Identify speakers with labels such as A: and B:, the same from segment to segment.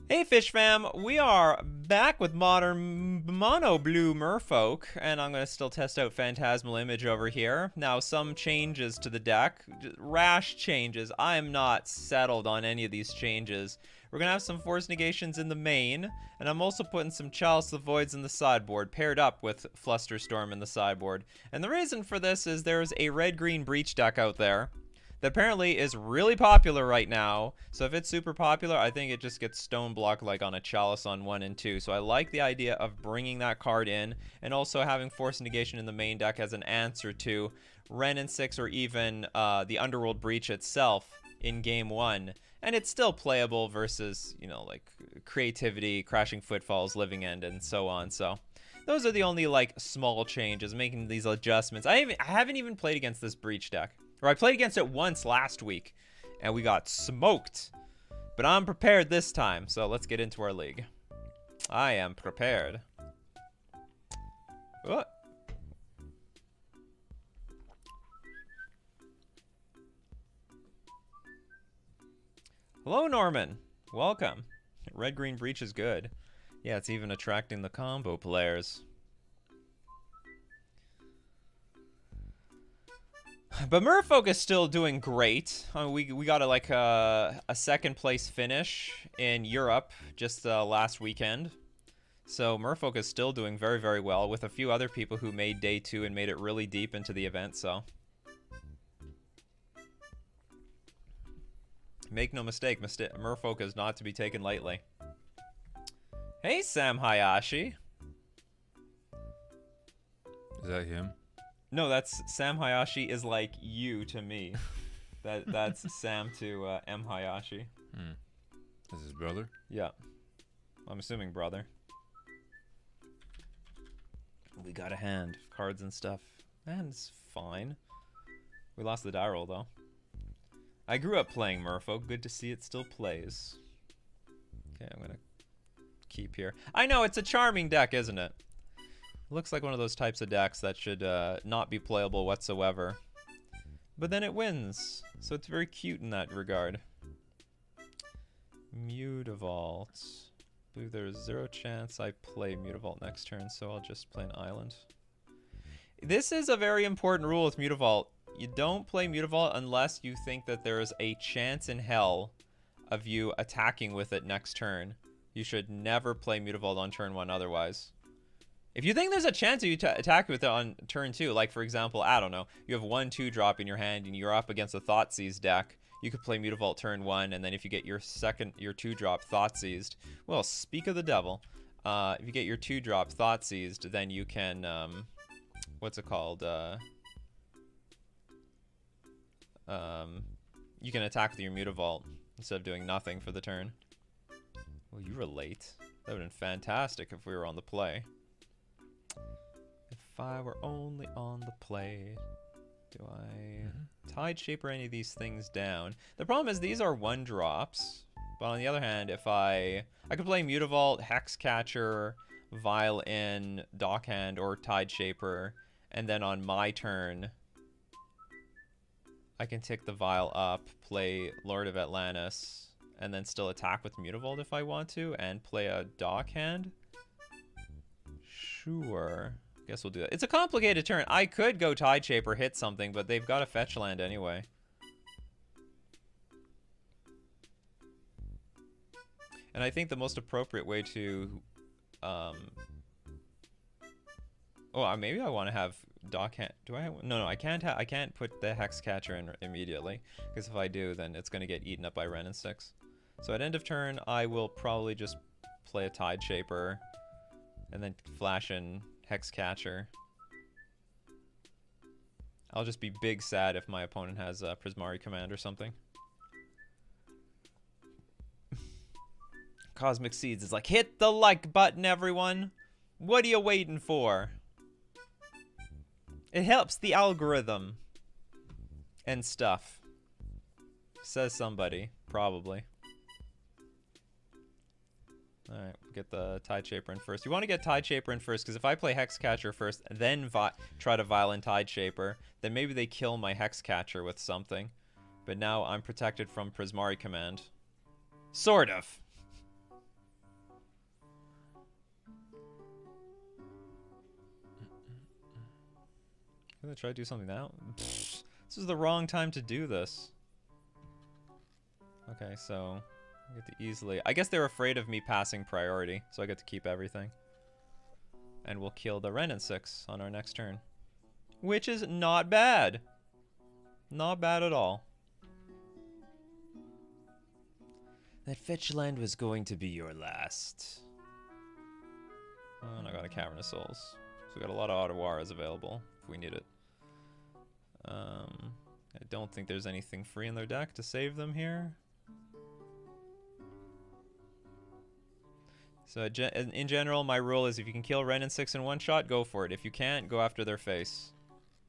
A: Hey Fish Fam, we are back with modern mono blue merfolk, and I'm gonna still test out Phantasmal Image over here. Now, some changes to the deck, rash changes. I am not settled on any of these changes. We're gonna have some Force Negations in the main, and I'm also putting some Chalice of the Voids in the sideboard, paired up with Flusterstorm in the sideboard. And the reason for this is there's a red-green Breach deck out there that apparently is really popular right now. So if it's super popular, I think it just gets stone blocked like on a Chalice on 1 and 2. So I like the idea of bringing that card in and also having Force Negation in the main deck as an answer to Wrenn and 6 or even the Underworld Breach itself in game 1. And it's still playable versus, you know, like Creativity, Crashing Footfalls, Living End, and so on. So those are the only like small changes, making these adjustments. I haven't even played against this Breach deck. Or I played against it once last week, and we got smoked. But I'm prepared this time, so let's get into our league. I am prepared. What? Hello, Norman. Welcome. Red-green Breach is good. Yeah, it's even attracting the combo players. But Merfolk is still doing great. We got a second place finish in Europe just last weekend. So Merfolk is still doing very, very well with a few other people who made day 2 and made it really deep into the event. So make no mistake, Merfolk is not to be taken lightly. Hey, Sam Hayashi.
B: Is that him?
A: No, that's Sam Hayashi is like you to me. That's Sam to M Hayashi.
B: Is his brother?
A: Yeah, I'm assuming brother. We got a hand, cards and stuff. And it's fine. We lost the die roll though. I grew up playing Merfolk. Good to see it still plays. Okay, I'm gonna keep here. I know it's a charming deck, isn't it? Looks like one of those types of decks that should not be playable whatsoever. But then it wins. So it's very cute in that regard. Mutavault. I believe there's 0 chance I play Mutavault next turn, so I'll just play an island. This is a very important rule with Mutavault. You don't play Mutavault unless you think that there is a chance in hell of you attacking with it next turn. You should never play Mutavault on turn 1 otherwise. If you think there's a chance of you attack with it on turn 2, like for example, I don't know, you have 1/2 drop in your hand and you're up against a Thoughtseize deck, you could play Mutavault turn 1, and then if you get your 2 drop Thoughtseized, well, speak of the devil, if you get your 2 drop Thoughtseized, then you can, what's it called, you can attack with your Mutavault instead of doing nothing for the turn. Well, you were late. That would have been fantastic if we were on the play. If I were only on the play. Do I Tide Shaper any of these things down? The problem is these are 1 drops. But on the other hand, if I could play Mutavault, Hexcatcher, Vial-In, Dockhand, or Tide Shaper, and then on my turn I can tick the Vial up, play Lord of Atlantis, and then still attack with Mutavault if I want to, and play a Dockhand. Sure. Guess we'll do it. It's a complicated turn. I could go Tide Shaper, hit something, but they've got a fetch land anyway. And I think the most appropriate way to... Oh, maybe I want to have Dockhand... Do I... No, I can't put the Hexcatcher in immediately. Because if I do, then it's going to get eaten up by Wrenn and 6. So at end of turn, I will probably just play a Tide Shaper. And then flash in Hexcatcher. I'll just be big sad if my opponent has Prismari Command or something. Cosmic Seeds is like, hit the like button, everyone. What are you waiting for? It helps the algorithm. And stuff. Says somebody, probably. Alright, get the Tide Shaper in first. You want to get Tide Shaper in first, because if I play Hexcatcher first, then try to Violent Tide Shaper, then maybe they kill my Hexcatcher with something. But now I'm protected from Prismari Command. Sort of. gonna try to do something now. Pfft, this is the wrong time to do this. Okay, so I get to easily. I guess they're afraid of me passing priority, so I get to keep everything. And we'll kill the Renin 6 on our next turn, which is not bad. Not bad at all. That fetch land was going to be your last. Oh, and I got a Cavern of Souls. So we got a lot of Ottawaras available if we need it. I don't think there's anything free in their deck to save them here. So in general, my rule is if you can kill Renin 6 in one shot, go for it. If you can't, go after their face.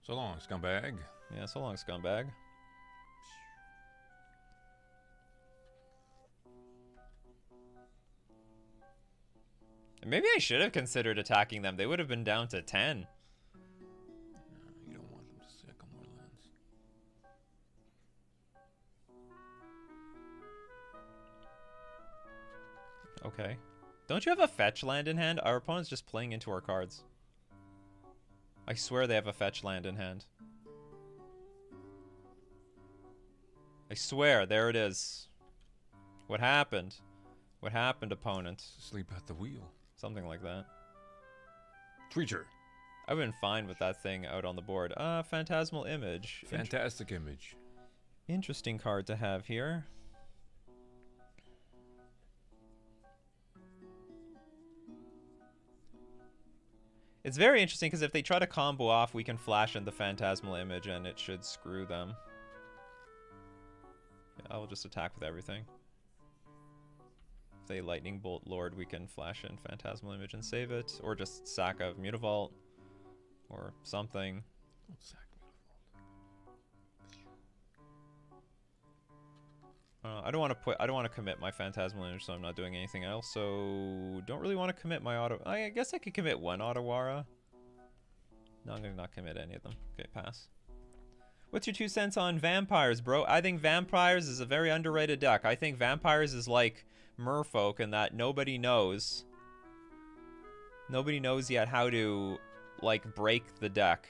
B: So long, scumbag.
A: Yeah, so long, scumbag. Maybe I should have considered attacking them. They would have been down to 10.
B: No, you don't want them to sick on more lands.
A: Okay. Don't you have a fetch land in hand? Our opponent's just playing into our cards. I swear they have a fetch land in hand. I swear, there it is. What happened? What happened, opponent?
B: Sleep at the wheel.
A: Something like that.
B: Creature.
A: I've been fine with that thing out on the board. Phantasmal Image.
B: Fantastic image.
A: Interesting card to have here. It's very interesting because if they try to combo off, we can flash in the Phantasmal Image and it should screw them. Yeah, I will just attack with everything. If they Lightning Bolt Lord, we can flash in Phantasmal Image and save it. Or just sack a Mutavault. Or something.
B: Don't sack
A: I don't want to commit my Phantasmal Image, so I'm not doing anything else. So don't really want to commit my auto. I guess I could commit one Ottawara. No, I'm gonna not commit any of them. Okay, pass. What's your 2 cents on Vampires, bro? I think Vampires is a very underrated deck. I think Vampires is like Merfolk in that nobody knows. Nobody knows yet how to like break the deck.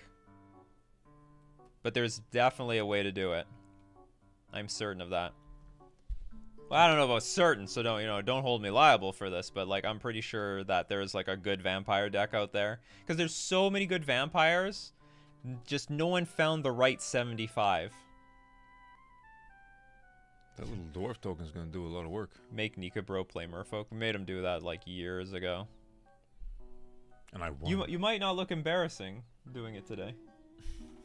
A: But there's definitely a way to do it. I'm certain of that. Well, I don't know about certain, so don't hold me liable for this, but like I'm pretty sure that there's like a good vampire deck out there because there's so many good vampires, just no one found the right 75.
B: That little dwarf token's gonna do a lot of work.
A: Make Nika Bro play Merfolk. We made him do that like years ago.
B: And I won.
A: You might not look embarrassing doing it today.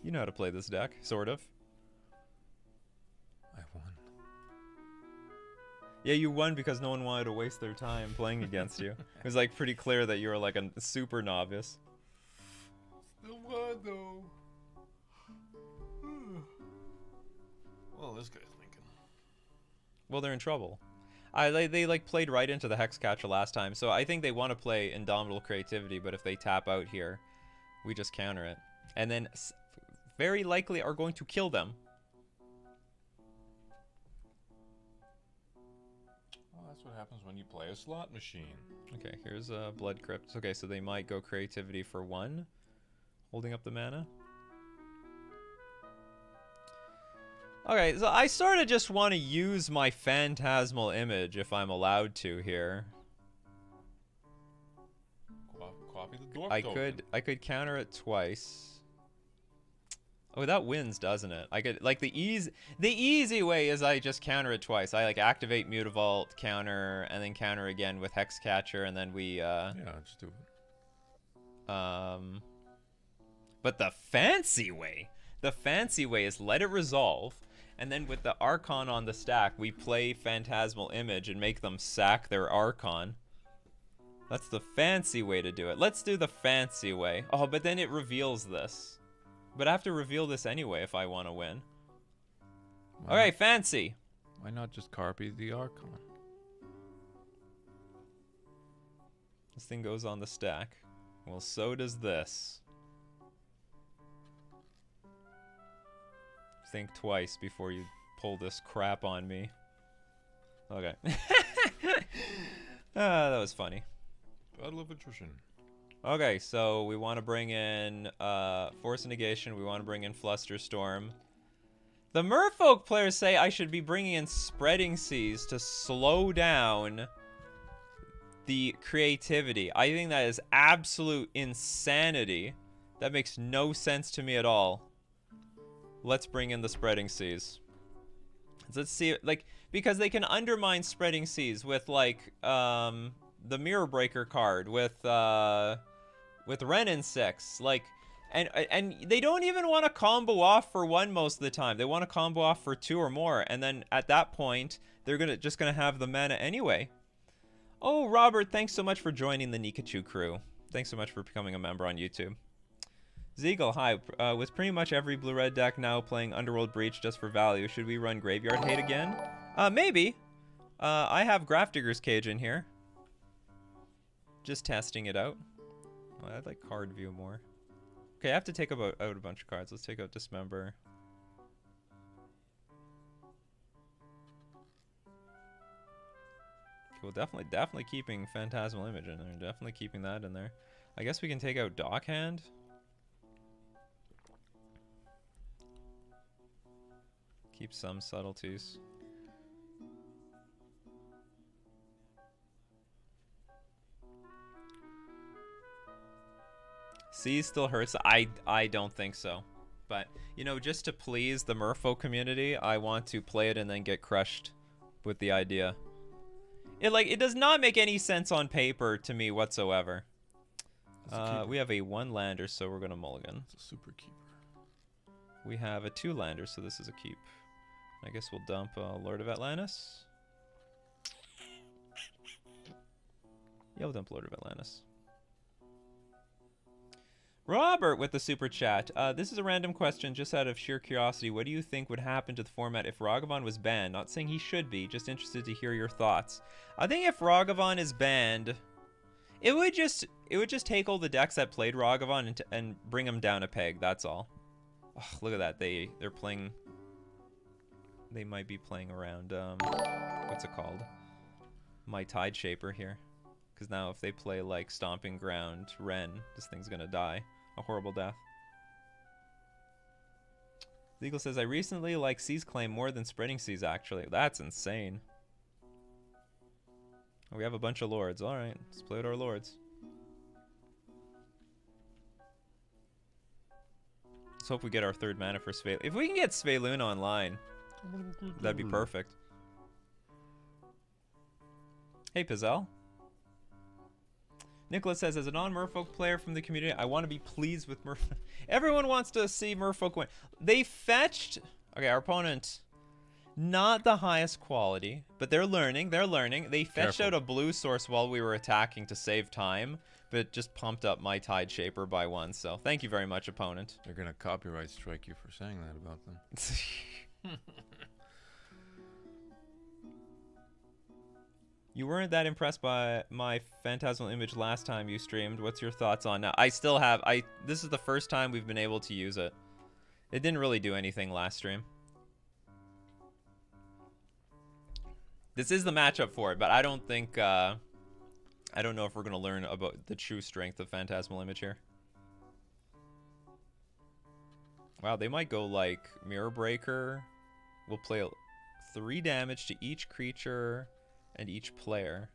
A: You know how to play this deck, sort of.
B: I won.
A: Yeah, you won because no one wanted to waste their time playing against you. It was like pretty clear that you were like a super novice.
B: Still won though. Well, this guy's thinking.
A: Well, they're in trouble. They like played right into the Hexcatcher last time, so I think they want to play Indomitable Creativity, but if they tap out here, we just counter it. And then very likely are going to kill them.
B: Well, that's what happens when you play a slot machine.
A: Okay, here's a Blood Crypt. Okay, so they might go Creativity for 1, holding up the mana. Okay, so I sort of just want to use my Phantasmal Image if I'm allowed to here.
B: Copy the dwarf token.
A: I could counter it twice. Oh, that wins, doesn't it? I could like the easy way is I just counter it twice. I like activate Mutavault, counter, and then counter again with Hexcatcher, and then we
B: yeah, just do it.
A: But the fancy way is let it resolve, and then with the Archon on the stack, we play Phantasmal Image and make them sack their Archon. That's the fancy way to do it. Let's do the fancy way. Oh, but then it reveals this. But I have to reveal this anyway if I want to win. Alright, fancy.
B: Why not just copy the Archon?
A: This thing goes on the stack. Well, so does this. Think twice before you pull this crap on me. Okay. That was funny.
B: Battle of attrition.
A: Okay, so we want to bring in Force Negation. We want to bring in Flusterstorm. The Merfolk players say I should be bringing in Spreading Seas to slow down the creativity. I think that is absolute insanity. That makes no sense to me at all. Let's bring in the Spreading Seas. Let's see, like, because they can undermine Spreading Seas with, like, the Mirror Breaker card, with Renin 6, like, and they don't even want to combo off for 1 most of the time. They want to combo off for 2 or more, and then at that point, they're just gonna have the mana anyway. Oh, Robert, thanks so much for joining the Nikachu crew. Thanks so much for becoming a member on YouTube. Zeagle, hi. With pretty much every blue-red deck now playing Underworld Breach just for value, should we run Graveyard Hate again? Maybe. I have Grafdigger's Cage in here. Just testing it out. Oh, I like card view more. Okay, I have to take out a bunch of cards. Let's take out Dismember. Cool, definitely keeping Phantasmal Image in there. Definitely keeping that in there. I guess we can take out Dockhand. Keep some subtleties. C still hurts. I don't think so. But, you know, just to please the Merfolk community, I want to play it and then get crushed with the idea. It does not make any sense on paper to me whatsoever. We have a 1-lander, so we're gonna mulligan.
B: It's a super keeper.
A: We have a 2-lander, so this is a keep. I guess we'll dump Lord of Atlantis. Yeah, we'll dump Lord of Atlantis. Robert with the super chat. This is a random question just out of sheer curiosity. What do you think would happen to the format if Ragavan was banned? Not saying he should be, just interested to hear your thoughts. I think if Ragavan is banned, it would just take all the decks that played Ragavan and bring them down a peg, that's all. Oh, look at that. They're playing. They might be playing around what's it called? My Tide Shaper here. Because now if they play like Stomping Ground, Ren, this thing's gonna die. A horrible death. Legal says, I recently like Seas Claim more than Spreading Seas, actually. That's insane. Oh, we have a bunch of lords. Alright, let's play with our lords. Let's hope we get our 3rd mana for Svaelun. If we can get Svaelun online, that'd be perfect. Hey, Pizzelle. Nicholas says, as a non-Merfolk player from the community, I want to be pleased with Merfolk. Everyone wants to see Merfolk win. They fetched... Okay, our opponent, not the highest quality, but they're learning. They're learning. They fetched out a blue source while we were attacking to save time, but it just pumped up my Tide Shaper by 1. So thank you very much, opponent.
B: They're going to copyright strike you for saying that about them.
A: You weren't that impressed by my Phantasmal Image last time you streamed. What's your thoughts on now? I still have. This is the first time we've been able to use it. It didn't really do anything last stream. This is the matchup for it, but I don't think. I don't know if we're gonna learn about the true strength of Phantasmal Image here. Wow, they might go like Mirror Breaker. We'll play 3 damage to each creature and each player.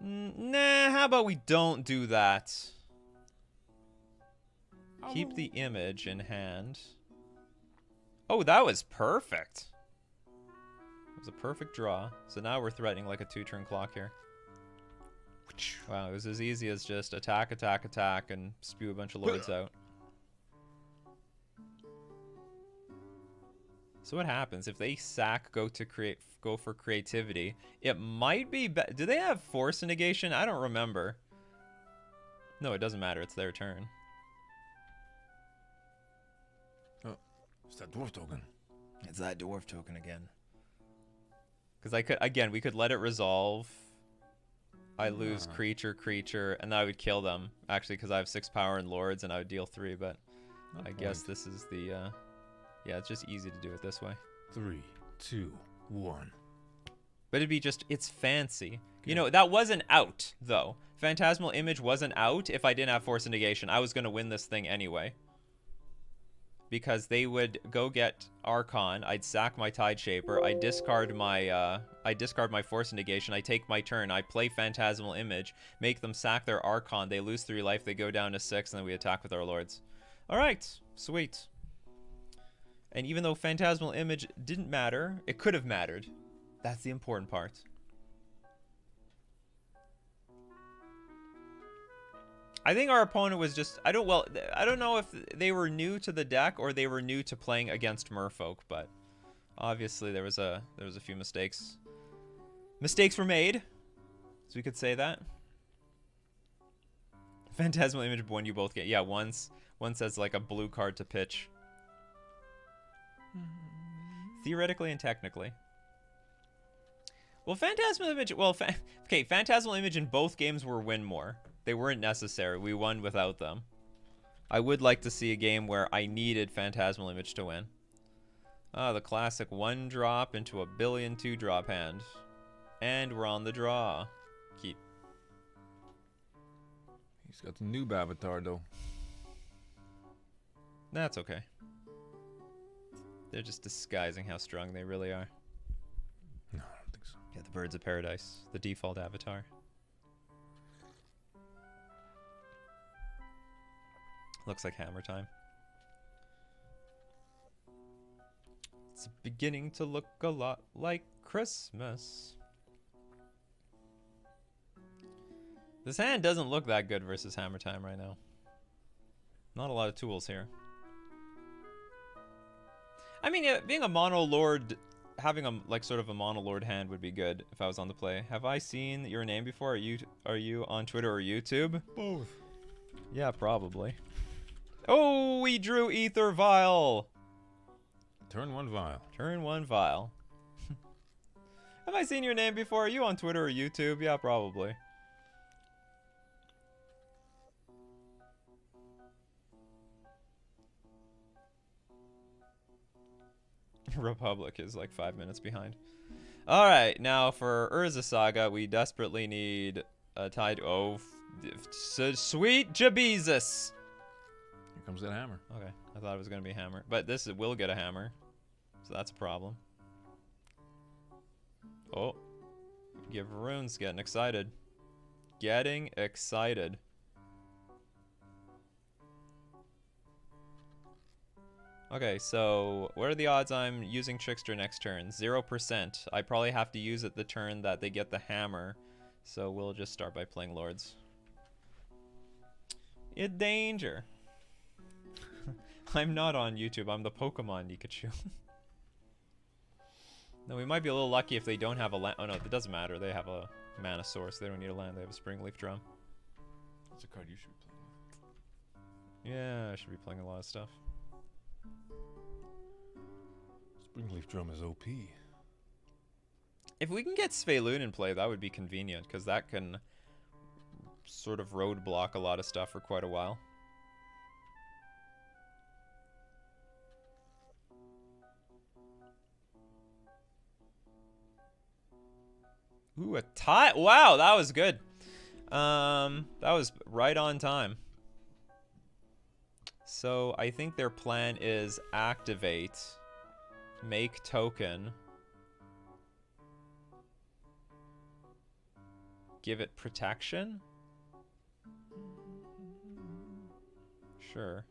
A: Nah, how about we don't do that? Keep the image in hand. Oh, that was perfect. It was a perfect draw. So now we're threatening like a 2-turn clock here. Wow, it was as easy as just attack, attack, attack, and spew a bunch of lords out. So what happens if they sack, go for creativity? It might be. Do they have Force Negation? I don't remember. No, it doesn't matter. It's their turn.
B: Oh, it's that dwarf token.
A: It's that dwarf token again. Because we could let it resolve. I lose creature, and I would kill them. Actually, because I have 6 power and lords, and I would deal 3. But I guess this is the. Yeah, it's just easy to do it this way.
B: 3, 2, 1.
A: But it'd be just, it's fancy. You know, that wasn't out, though. Phantasmal Image wasn't out if I didn't have Force of Negation. I was going to win this thing anyway. Because they would go get Archon, I'd sack my Tide Shaper, I discard my Force of Negation, I take my turn, I play Phantasmal Image, make them sack their Archon, they lose 3 life, they go down to 6, and then we attack with our Lords. Alright, sweet. And even though Phantasmal Image didn't matter, it could have mattered. That's the important part. I think our opponent was just, I don't know if they were new to the deck or they were new to playing against Merfolk, but obviously there was a few mistakes. Mistakes were made, so we could say that. Phantasmal Image one you both get. Yeah, one says like a blue card to pitch. Theoretically and technically. Well, Phantasmal Image, okay, Phantasmal Image in both games were win more. They weren't necessary. We won without them. I would like to see a game where I needed Phantasmal Image to win. Ah, the classic 1-drop into a billion 2-drop hand. And we're on the draw. Keep.
B: He's got the noob avatar, though.
A: That's okay. They're just disguising how strong they really are.
B: No, I don't think so.
A: Yeah, the Birds of Paradise. The default avatar. Looks like hammer time. It's beginning to look a lot like Christmas. This hand doesn't look that good versus hammer time right now. Not a lot of tools here. I mean, yeah, being a mono lord, having a like sort of a mono lord hand would be good if I was on the play. Have I seen your name before? Are you on Twitter or YouTube?
B: Both.
A: Yeah, probably. Oh, we drew Ether Vial.
B: Turn 1 Vial.
A: Turn 1 Vial. Have I seen your name before? Are you on Twitter or YouTube? Yeah, probably. Republic is like 5 minutes behind. Alright, now for Urza Saga, we desperately need a Tide. Oh, sweet Jabezus!
B: Here comes that hammer.
A: Okay, I thought it was going to be a hammer. But this will get a hammer. So that's a problem. Oh. Give Runes getting excited. Getting excited. Okay, so what are the odds I'm using Trickster next turn? 0%. I probably have to use it the turn that they get the hammer. So we'll just start by playing Lords. In danger. I'm not on YouTube. I'm the Pokemon Pikachu. No, we might be a little lucky if they don't have a land. Oh no, it doesn't matter. They have a mana source. They don't need a land. They have a Springleaf Drum.
B: That's a card you should be playing with.
A: Yeah, I should be playing a lot of stuff.
B: Springleaf Drum is OP.
A: If we can get Svelun in play, that would be convenient, because that can sort of roadblock a lot of stuff for quite a while. Ooh, a tie. Wow, that was good. That was right on time. So I think their plan is activate, make token, give it protection? Sure.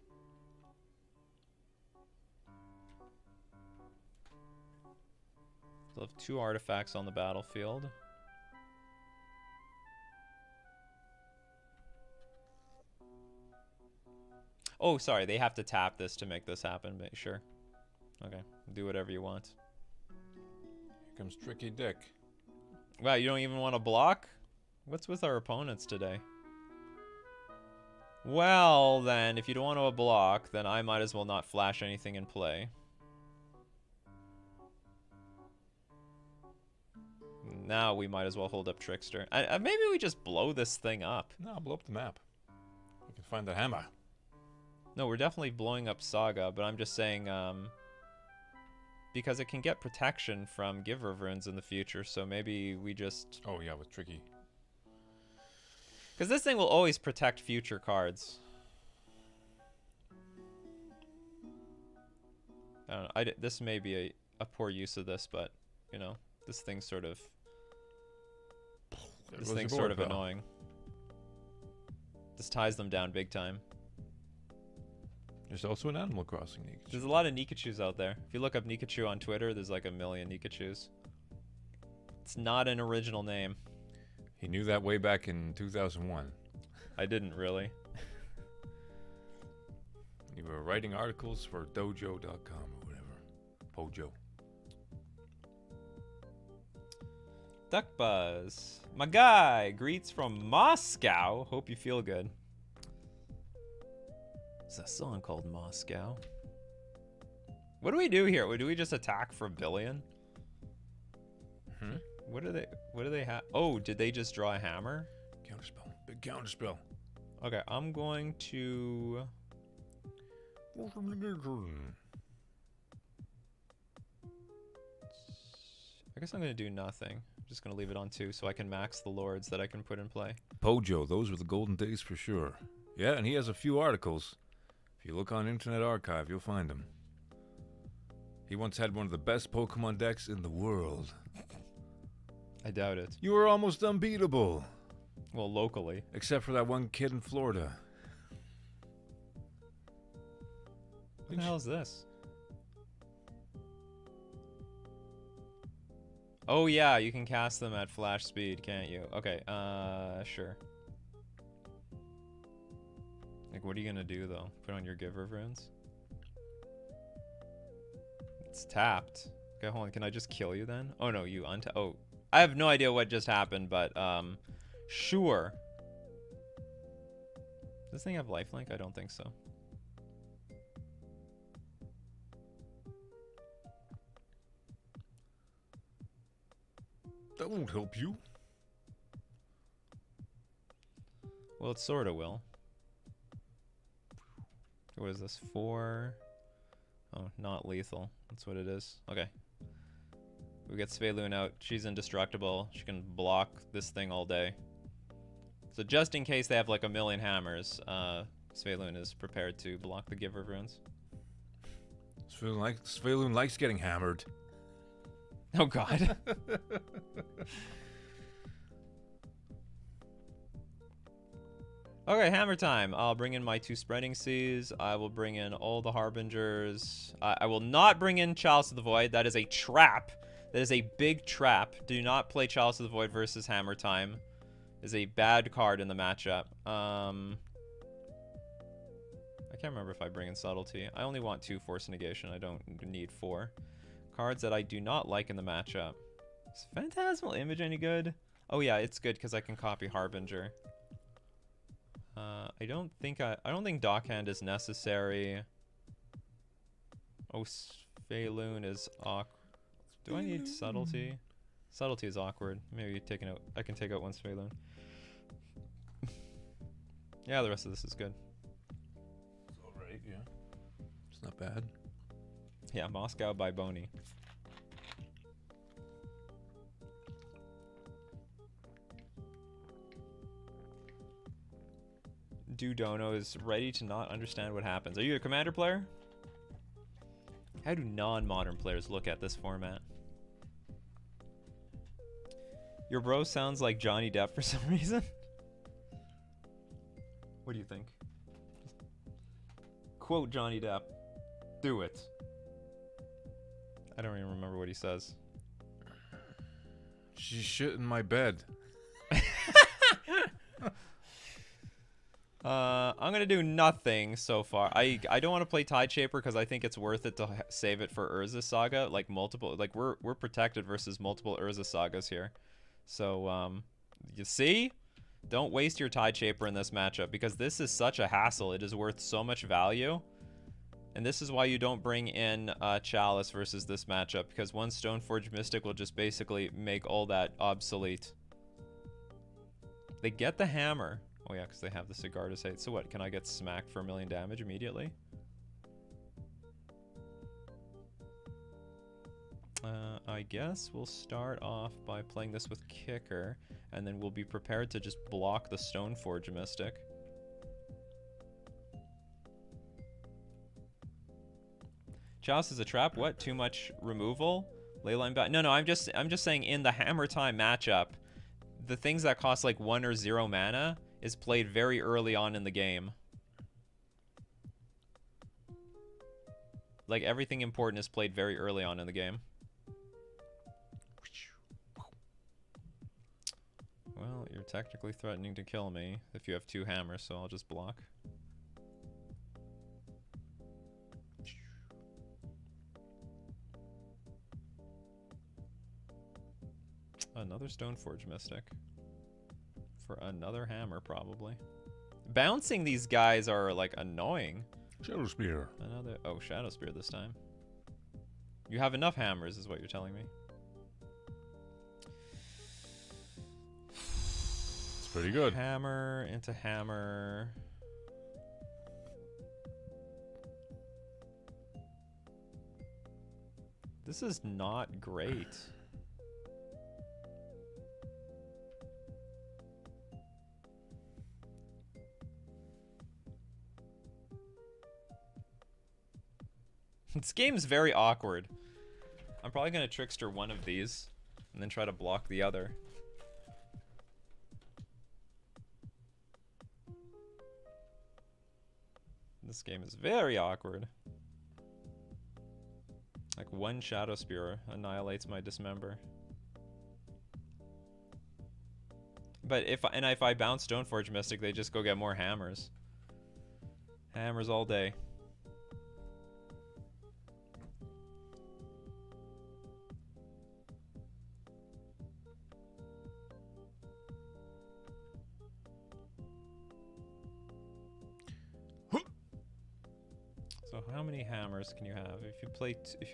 A: They'll have 2 artifacts on the battlefield. Oh, sorry, they have to tap this to make this happen, but sure. Okay, do whatever you want.
B: Here comes Tricky Dick.
A: Wow, you don't even want to block? What's with our opponents today? Well, then, if you don't want to block, then I might as well not flash anything in play. Now we might as well hold up Trickster. Maybe we just blow this thing up.
B: No, blow up the map. We can find the hammer.
A: No, we're definitely blowing up Saga, but I'm just saying, because it can get protection from Giver of Runes in the future, so maybe we just...
B: Oh, yeah, with Tricky.
A: Because this thing will always protect future cards. I don't know. This may be a poor use of this, but, you know, this thing's sort of... This thing's sort of annoying. This ties them down big time.
B: There's also an Animal Crossing Nikachu.
A: There's a lot of Nikachus out there. If you look up Nikachu on Twitter, there's like 1 million Nikachus. It's not an original name.
B: He knew that way back in 2001.
A: I didn't really.
B: You were writing articles for dojo.com or whatever. Pojo.
A: Duck Buzz. My guy, greets from Moscow. Hope you feel good. It's a song called Moscow. What do we do here? Do we just attack for 1 billion?
B: Hmm?
A: What do they have? Oh, did they just draw a hammer?
B: Counterspell. Big counterspell.
A: Okay, I'm going to... I guess I'm going to do nothing. I'm just going to leave it on 2 so I can max the lords that I can put in play.
B: Pojo, those were the golden days for sure. Yeah, and he has a few articles. If you look on Internet Archive, you'll find him. He once had one of the best Pokemon decks in the world.
A: I doubt it.
B: You were almost unbeatable.
A: Well, locally.
B: Except for that one kid in Florida.
A: What the hell is this? Oh yeah, you can cast them at flash speed, can't you? Okay, sure. Like, what are you gonna do though? Put on your Giver of Runes? It's tapped. Okay, hold on. Can I just kill you then? Oh no, you untap. Oh, I have no idea what just happened, but sure. Does this thing have lifelink? I don't think so.
B: That won't help you.
A: Well, it sort of will. What is this? 4? Oh, not lethal. That's what it is. Okay. We get Sveilun out. She's indestructible. She can block this thing all day. So just in case they have like 1 million hammers, Sveilun is prepared to block the Giver of Runes.
B: Sveilun likes getting hammered.
A: Oh god. Okay, hammer time. I'll bring in my 2 Spreading Seas. I will bring in all the Harbingers. I will not bring in Chalice of the Void. That is a trap. That is a big trap. Do not play Chalice of the Void versus Hammer Time. It is a bad card in the matchup. I can't remember if I bring in Subtlety. I only want 2 Force Negation. I don't need 4. Cards that I do not like in the matchup. Is Phantasmal Image any good? Oh yeah, it's good because I can copy Harbinger. I don't think Dockhand is necessary. Oh, Sveilun is awkward. Do I need Subtlety? Subtlety is awkward. Maybe I can take out 1 Sveilun. Yeah, the rest of this is good.
B: It's alright, yeah. It's not bad.
A: Yeah, Moscow by Boney. Dudono is ready to not understand what happens. Are you a Commander player? How do non-modern players look at this format? Your bro sounds like Johnny Depp for some reason. What do you think? Quote Johnny Depp. Do it. I don't even remember what he says.
B: She's shit in my bed.
A: I'm gonna do nothing so far. I don't want to play Tideshaper because I think it's worth it to save it for Urza Saga. Like multiple, like we're protected versus multiple Urza Sagas here. So you see, don't waste your Tideshaper in this matchup because this is such a hassle. It is worth so much value, and this is why you don't bring in Chalice versus this matchup because 1 Stoneforge Mystic will just basically make all that obsolete. They get the hammer. Oh yeah, because they have the Sigarda's Hate. So what, can I get smacked for 1 million damage immediately? I guess we'll start off by playing this with Kicker, and then we'll be prepared to just block the Stoneforge Mystic. Chalice is a trap. What? Too much removal? Leyline back? No, I'm just saying in the Hammer Time matchup, the things that cost like 1 or 0 mana is played very early on in the game. Like everything important is played very early on in the game. Well, you're technically threatening to kill me if you have 2 hammers, so I'll just block. Another Stoneforge Mystic. For another hammer, probably. Bouncing these guys are, like, annoying.
B: Shadow Spear.
A: Another... Oh, Shadow Spear this time. You have enough hammers, is what you're telling me.
B: It's pretty good.
A: Hammer into hammer. This is not great. This game's very awkward. I'm probably going to Trickster one of these and then try to block the other. This game is very awkward. Like one Shadow Spear annihilates my Dismember. But if I bounce Stoneforge Mystic, they just go get more hammers. Hammers all day. So how many hammers can you have? If you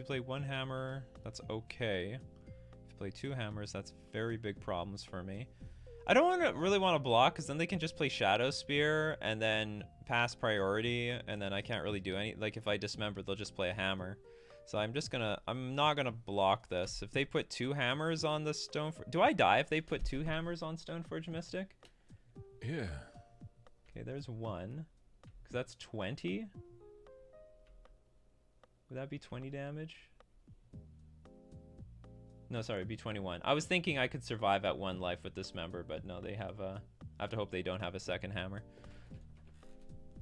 A: play 1 hammer, that's okay. If you play 2 hammers, that's very big problems for me. I don't really want to block, because then they can just play Shadow Spear and then pass priority, and then I can't really do any. Like if I Dismember, they'll just play a hammer. So I'm not gonna block this. If they put 2 hammers on the Stoneforge, do I die if they put 2 hammers on Stoneforge Mystic?
B: Yeah.
A: Okay, there's 1, because that's 20. Would that be 20 damage? No, sorry, it'd be 21. I was thinking I could survive at 1 life with Dismember, but no, they have I have to hope they don't have a second hammer.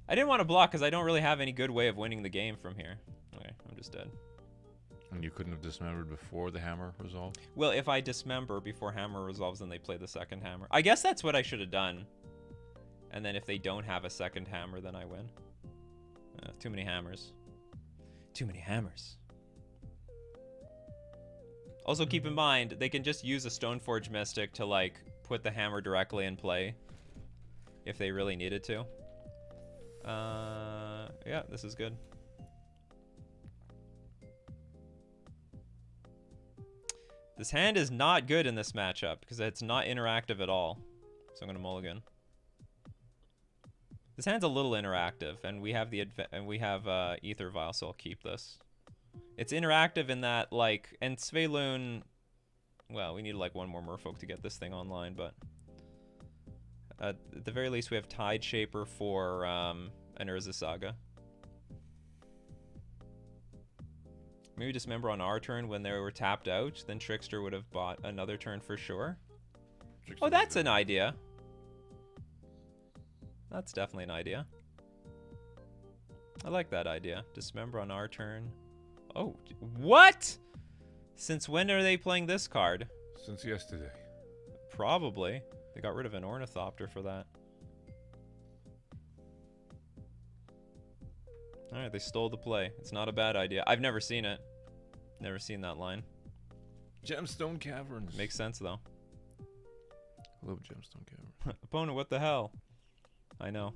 A: I didn't want to block because I don't really have any good way of winning the game from here. Okay, I'm just dead.
B: And you couldn't have Dismembered before the hammer resolved?
A: Well, if I Dismember before hammer resolves, then they play the second hammer. I guess that's what I should have done. And then if they don't have a second hammer, then I win. Too many hammers. Too many hammers. Also, keep in mind, they can just use a Stoneforge Mystic to, like, put the hammer directly in play. If they really needed to. Yeah, this is good. This hand is not good in this matchup, because it's not interactive at all. So I'm going to mulligan. This hand's a little interactive, and we have Aether Vial, so I'll keep this. It's interactive in that, like, and Svelun, well, we need like 1 more Merfolk to get this thing online, but at the very least we have Tide Shaper for an Urza Saga. Maybe Dismember on our turn when they were tapped out, then Trickster would have bought another turn for sure. Oh, that's an idea. That's definitely an idea. I like that idea. Dismember on our turn. Oh, what? Since when are they playing this card?
B: Since yesterday.
A: Probably. They got rid of an Ornithopter for that. Alright, they stole the play. It's not a bad idea. I've never seen it. Never seen that line.
B: Gemstone Caverns.
A: Makes sense, though.
B: I love Gemstone Caverns.
A: Opponent, what the hell? I know.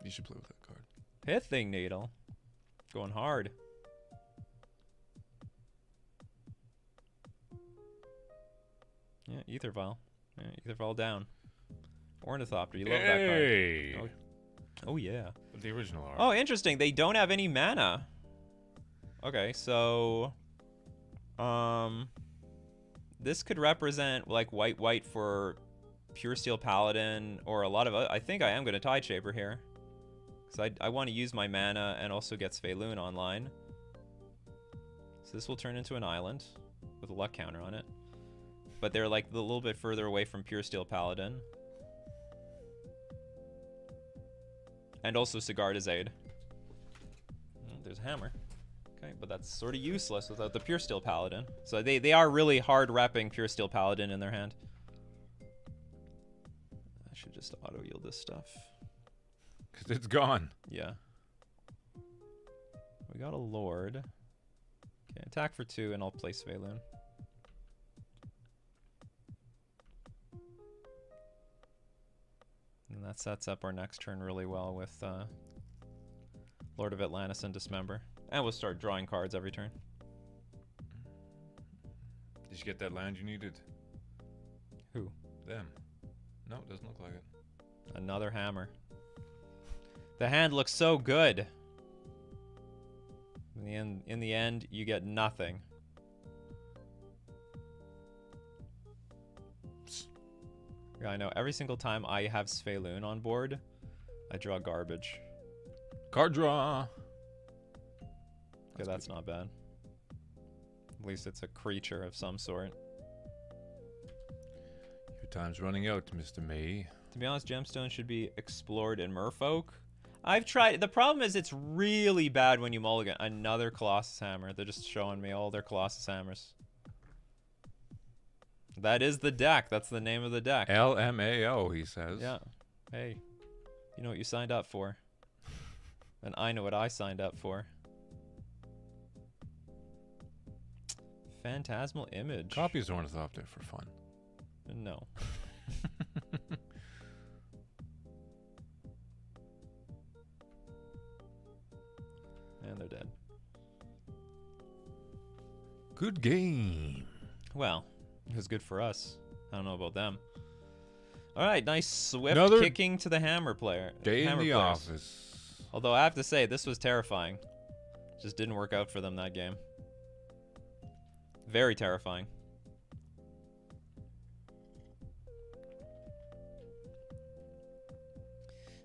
B: You should play with that card.
A: Pithing Needle. Going hard. Yeah, Aether Vial. Yeah, Aether Vial down. Ornithopter, you love that card. Oh yeah.
B: The original art.
A: Oh, interesting. They don't have any mana. Okay, so... This could represent like white for Pure Steel Paladin or a lot of. I think I am going to Tide Shaper here, because I want to use my mana and also get Svelun online. So this will turn into an island with a luck counter on it, but they're like a little bit further away from Pure Steel Paladin, and also Sigarda's Aid. There's a hammer. Okay, but that's sort of useless without the Pure Steel Paladin. So they are really hard repping Pure Steel Paladin in their hand. I should just auto-yield this stuff.
B: Because it's gone.
A: Yeah. We got a Lord. Okay, attack for 2 and I'll play Svelun. And that sets up our next turn really well with Lord of Atlantis and Dismember. And we'll start drawing cards every turn.
B: Did you get that land you needed?
A: Who?
B: Them. No, it doesn't look like it.
A: Another hammer. The hand looks so good. In the end, you get nothing. Yeah, I know. Every single time I have Svelun on board, I draw garbage.
B: Card draw.
A: Okay, that's not bad. At least it's a creature of some sort.
B: Your time's running out, Mr. May.
A: To be honest, Gemstone should be explored in Merfolk. I've tried. The problem is it's really bad when you mulligan. Another Colossus Hammer. They're just showing me all their Colossus Hammers. That is the deck. That's the name of the deck.
B: LMAO, he says.
A: Yeah. Hey, you know what you signed up for. And I know what I signed up for. Phantasmal Image.
B: Copies Ornithopter for fun.
A: No. And they're dead.
B: Good game.
A: Well, it was good for us. I don't know about them. All right, nice swift
B: Another
A: kicking to the hammer player.
B: Day
A: hammer
B: in the
A: players.
B: office.
A: Although I have to say, this was terrifying. Just didn't work out for them that game. Very terrifying.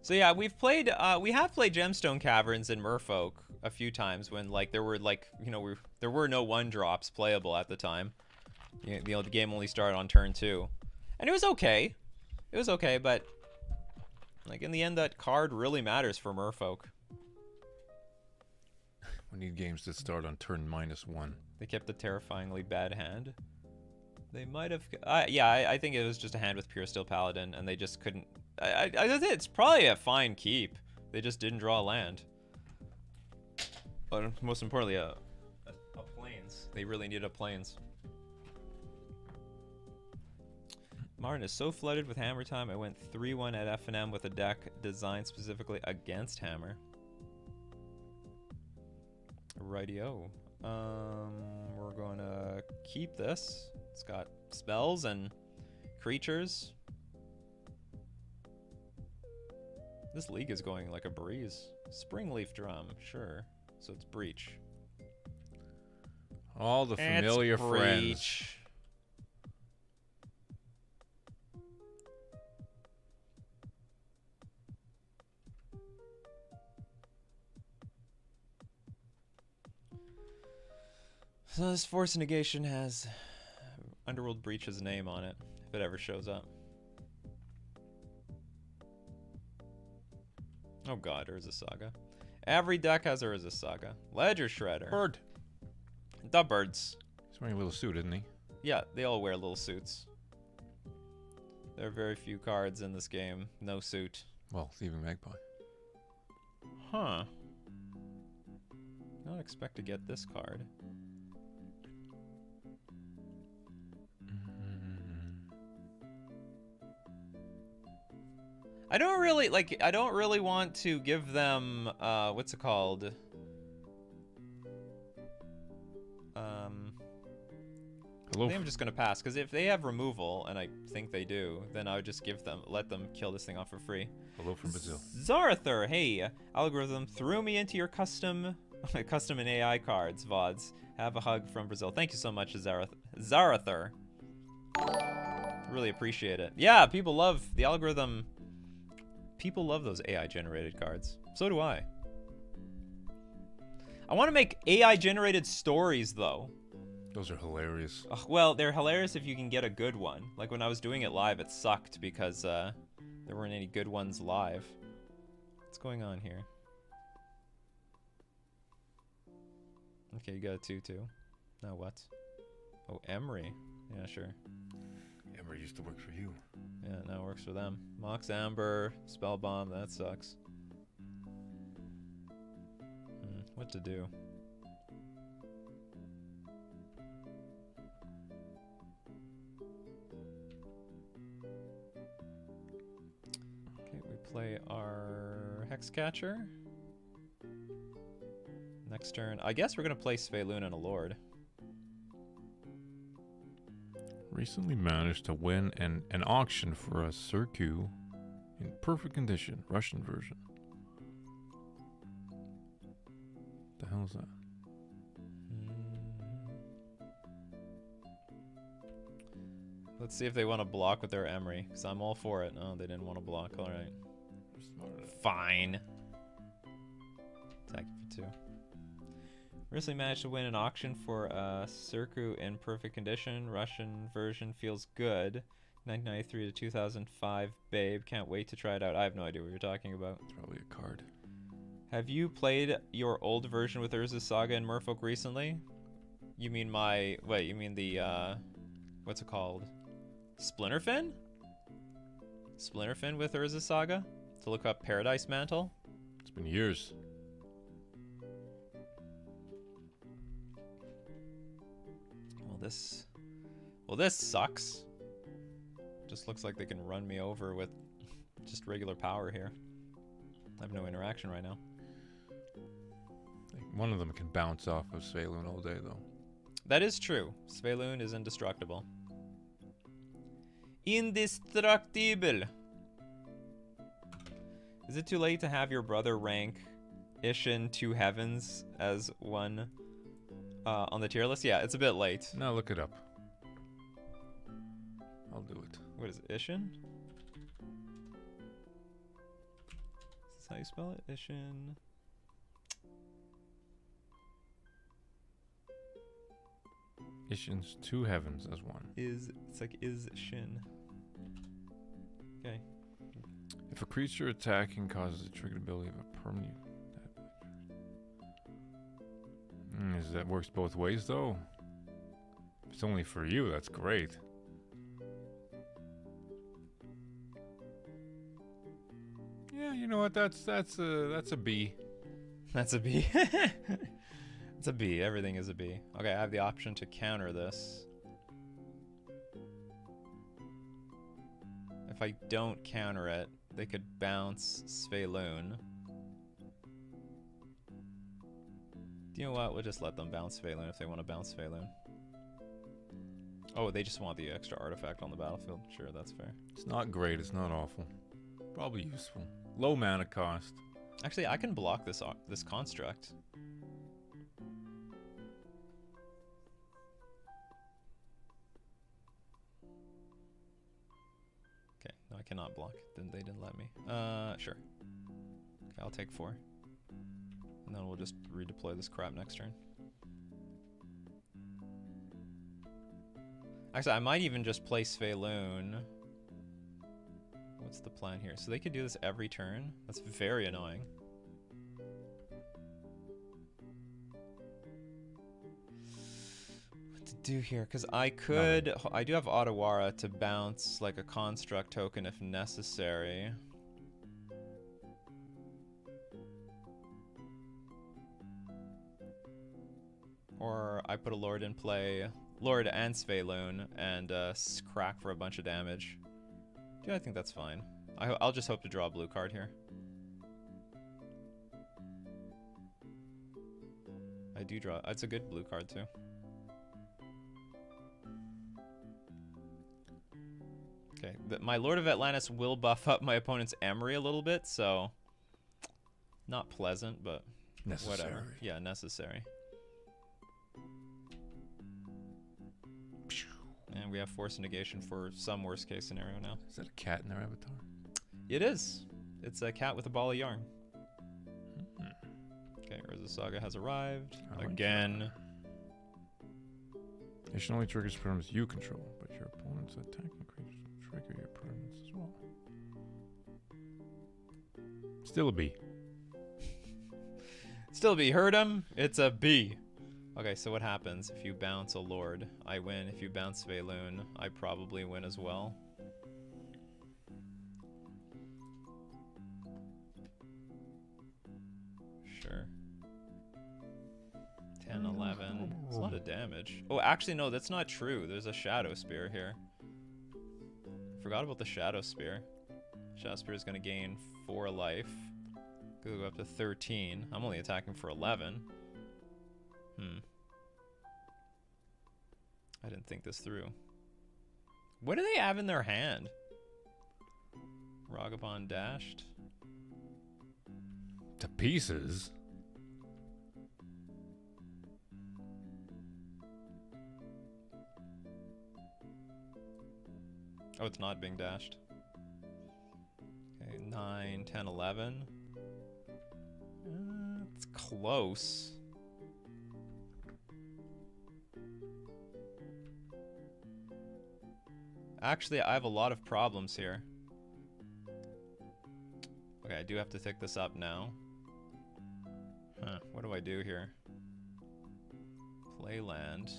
A: So yeah, we have played Gemstone Caverns in Merfolk a few times when like there were like, you know, there were no 1-drops playable at the time. You know, the game only started on turn 2. And it was okay. It was okay, but like in the end that card really matters for Merfolk.
B: We need games that start on turn -1.
A: They kept a terrifyingly bad hand. They might have... yeah, I think it was just a hand with Pure Steel Paladin, and they just couldn't... it's probably a fine keep. They just didn't draw a land. But most importantly, a Plains. They really needed a Plains. Martin is so flooded with Hammer time, I went 3-1 at F&M with a deck designed specifically against Hammer. Rightio. We're going to keep this. It's got spells and creatures. This league is going like a breeze. Springleaf Drum, sure. So it's Breach.
B: All the familiar friends.
A: So this Force Negation has Underworld Breach's name on it, if it ever shows up. Oh god, Urza Saga. Every deck has Urza Saga. Ledger Shredder.
B: Bird.
A: The birds.
B: He's wearing a little suit, isn't he?
A: Yeah, they all wear little suits. There are very few cards in this game. No suit.
B: Well, Thieving Magpie.
A: Huh. Not expect to get this card. I don't really want to give them, what's it called? I think I'm just gonna pass, because if they have removal, and I think they do, then I would just let them kill this thing off for free.
B: Hello from Brazil.
A: Zarathur, hey, algorithm threw me into your custom Custom and AI cards, VODs. Have a hug from Brazil. Thank you so much, Zarather. Really appreciate it. Yeah, people love the algorithm. People love those AI generated cards. So do I. I want to make AI generated stories though.
B: Those are hilarious.
A: Well, they're hilarious if you can get a good one. Like when I was doing it live, it sucked because there weren't any good ones live. What's going on here? Okay, you got a 2-2. Now what? Oh, Emery. Yeah, sure.
B: Emery used to work for you.
A: Yeah, now it works for them. Mox Amber, Spellbomb, that sucks. What to do? Okay, we play our Hexcatcher. Next turn, I guess we're gonna play Svelun and a Lord.
B: Recently managed to win an auction for a Circu in perfect condition, Russian version. The hell is that?
A: Let's see if they want to block with their Emery, because I'm all for it. Oh, they didn't want to block. All right. Fine. Attack for 2. Recently managed to win an auction for Circu in perfect condition. Russian version feels good. 1993 to 2005. Babe, can't wait to try it out. I have no idea what you're talking about.
B: It's probably a card.
A: Have you played your old version with Urza's Saga and Merfolk recently? You mean my... Wait, you mean the... what's it called? Splinterfin? Splinterfin with Urza's Saga? To look up Paradise Mantle?
B: It's been years.
A: Well, this sucks. Just looks like they can run me over with just regular power here. I have no interaction right now.
B: One of them can bounce off of Svelun all day, though.
A: That is true. Svelun is indestructible. Indestructible. Is it too late to have your brother rank Ishin 2 Heavens as one on the tier list? Yeah, it's a bit late.
B: No, look it up. I'll do it.
A: What is it? Ishin? Is this how you spell it? Ishin.
B: Ishin's 2 Heavens as one.
A: It's like is Shin. Okay.
B: If a creature attacking causes the triggered ability of a permanent... that works both ways, though? If it's only for you, that's great. Yeah, you know what? That's a B.
A: That's a B. It's a B. Everything is a B. Okay, I have the option to counter this. If I don't counter it, they could bounce Svelun. You know what? We'll just let them bounce Svelun if they want to bounce Svelun. Oh, they just want the extra artifact on the battlefield. Sure, that's fair.
B: It's not great. It's not awful. Probably useful. Low mana cost.
A: Actually, I can block this construct. Okay, no, I cannot block. Then they didn't let me. Sure. Okay, I'll take 4. And then we'll just redeploy this crap next turn. Actually, I might even just play Svelun. What's the plan here? So they could do this every turn? That's very annoying. What to do here? Because I could... I do have Otawara to bounce like a construct token if necessary. Or I put a Lord in play, Lord and Svelun, and crack for a bunch of damage. Yeah, I think that's fine. I'll just hope to draw a blue card here. I do draw. It's a good blue card too. Okay, my Lord of Atlantis will buff up my opponent's Emery a little bit, so not pleasant, but
B: Necessary.
A: whatever. Yeah, necessary. And we have force negation for some worst case scenario now.
B: Is that a cat in their avatar?
A: It is. It's a cat with a ball of yarn. Okay, Urza Saga has arrived. Again.
B: It should only trigger permanents you control, but your opponent's attacking creatures trigger your permanents as well. Still a B.
A: Still a B. Heard him? It's a B. Okay, so what happens if you bounce a Lord? I win. If you bounce Sveilun, I probably win as well. Sure. 10, 11. It's a lot of damage. Oh, actually, no, that's not true. There's a Shadow Spear here. Forgot about the Shadow Spear. Shadow Spear is going to gain 4 life. Could go up to 13. I'm only attacking for 11. I didn't think this through. What do they have in their hand? Ragabond dashed.
B: To pieces?
A: Oh, it's not being dashed. Okay, 9, 10, 11. It's close. Actually, I have a lot of problems here. Okay, I do have to pick this up now. Huh, what do I do here? Play land.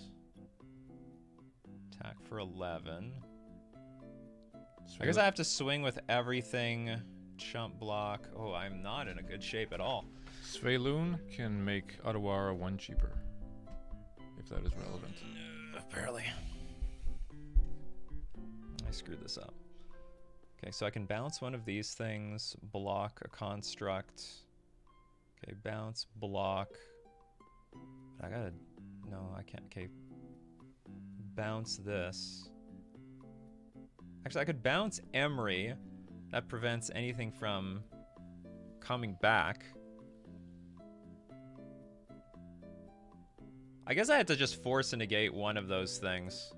A: Attack for 11. I guess I have to swing with everything. Chump block. Oh, I'm not in a good shape at all.
B: Sveilun can make Otawara 1 cheaper, if that is relevant.
A: Barely. I screwed this up. Okay, so I can bounce one of these things, block a construct. Okay, bounce, block. I gotta... No, I can't. Okay. Bounce this. Actually, I could bounce Emery. That prevents anything from coming back. I guess I had to just force and negate one of those things.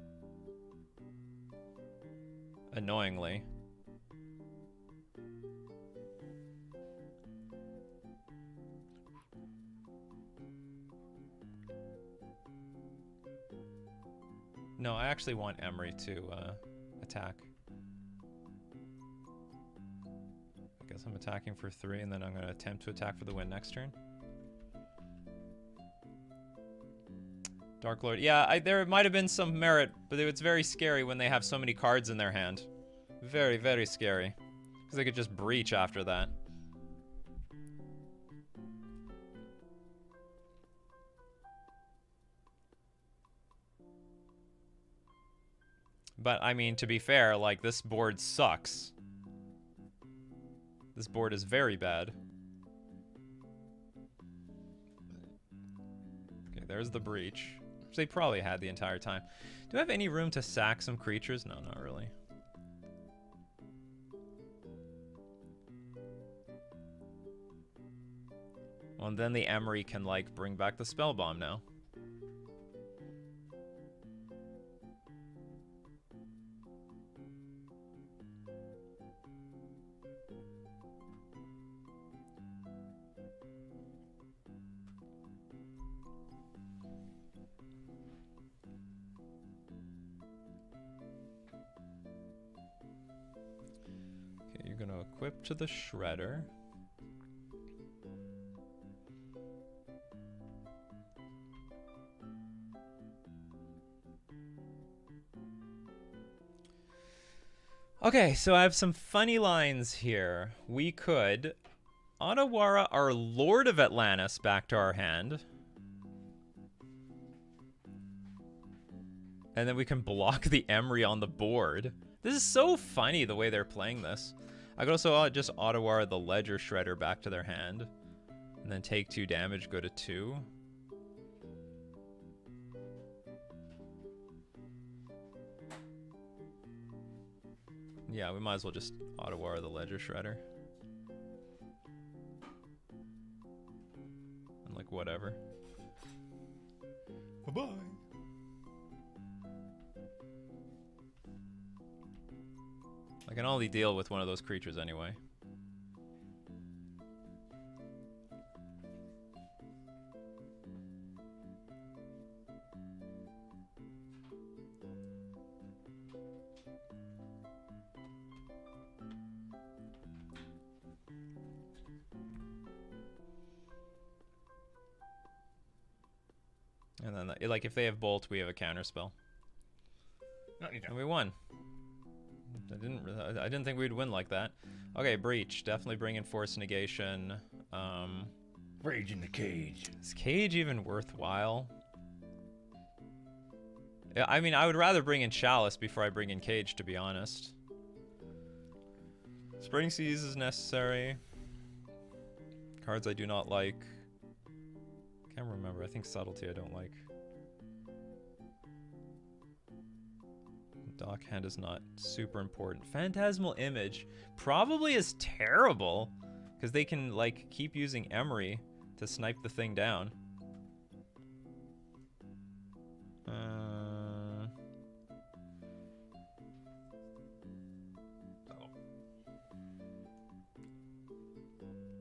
A: Annoyingly. No, I actually want Emery to attack. I guess I'm attacking for 3, and then I'm going to attempt to attack for the win next turn. Dark Lord. Yeah, there might have been some merit, but it's very scary when they have so many cards in their hand. Very, very scary. Because they could just breach after that. But, I mean, to be fair, like, this board sucks. This board is very bad. Okay, there's the breach. Which they probably had the entire time. Do I have any room to sack some creatures? No, not really. Well, and then the Emery can, like, bring back the Spell Bomb now. Equip to the Shredder. Okay, so I have some funny lines here. We could Otawara our Lord of Atlantis back to our hand. And then we can block the Emery on the board. This is so funny the way they're playing this. I could also just Otawara the Ledger Shredder back to their hand. And then take 2 damage, go to 2. Yeah, we might as well just Otawara the Ledger Shredder. Like, whatever.
B: Bye-bye.
A: I can only deal with one of those creatures anyway. And then, like, if they have Bolt, we have a counter spell.
B: No, you don't.
A: And we won. I didn't think we'd win like that. Okay, Breach. Definitely bring in Force Negation.
B: Rage in the Cage.
A: Is Cage even worthwhile? Yeah, I mean, I would rather bring in Chalice before I bring in Cage, to be honest. Spring Seize is necessary. Cards I do not like. Can't remember. I think Subtlety I don't like. Dockhand is not super important. Phantasmal Image probably is terrible because they can like keep using Emery to snipe the thing down.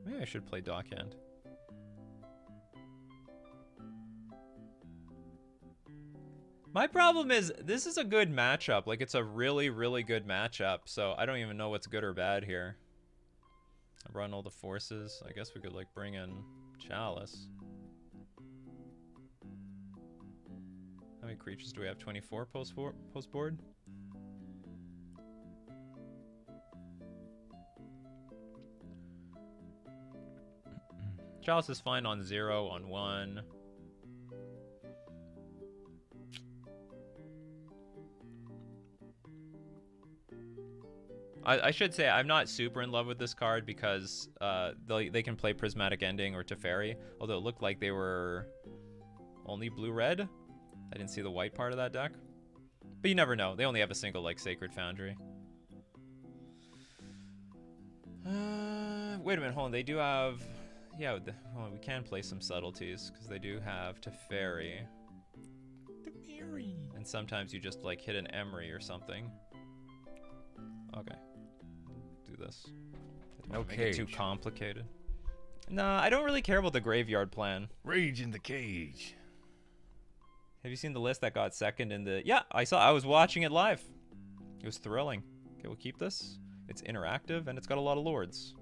A: Maybe I should play Dockhand. My problem is, this is a good matchup. Like, it's a really, really good matchup. So, I don't even know what's good or bad here. I run all the forces. I guess we could, like, bring in Chalice. How many creatures do we have? 24 post board? Chalice is fine on 0, on 1. I should say I'm not super in love with this card because they can play Prismatic Ending or Teferi, although it looked like they were only blue-red. I didn't see the white part of that deck. But you never know. They only have a single, like, Sacred Foundry. Wait a minute, hold on. They do have... Yeah, well, we can play some Subtleties because they do have Teferi.
B: Teferi.
A: And sometimes you just, like, hit an Emery or something. Okay. Do this.
B: No
A: Make
B: Cage.
A: it too complicated. Nah, I don't really care about the graveyard plan.
B: Rage in the Cage.
A: Have you seen the list that got second in the... Yeah, I was watching it live. It was thrilling. Okay, we'll keep this. It's interactive, and it's got a lot of lords.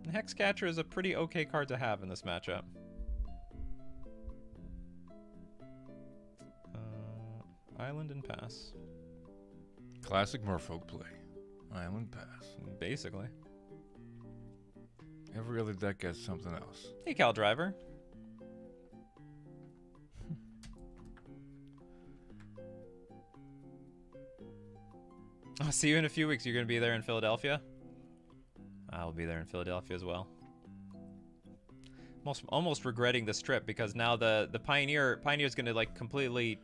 A: And Hexcatcher is a pretty okay card to have in this matchup. Island and pass.
B: Classic Merfolk play. Island pass.
A: Basically.
B: Every other deck gets something else.
A: Hey, Cal Driver. I'll see you in a few weeks. You're going to be there in Philadelphia? I'll be there in Philadelphia as well. Almost regretting this trip because now the Pioneer's going to like completely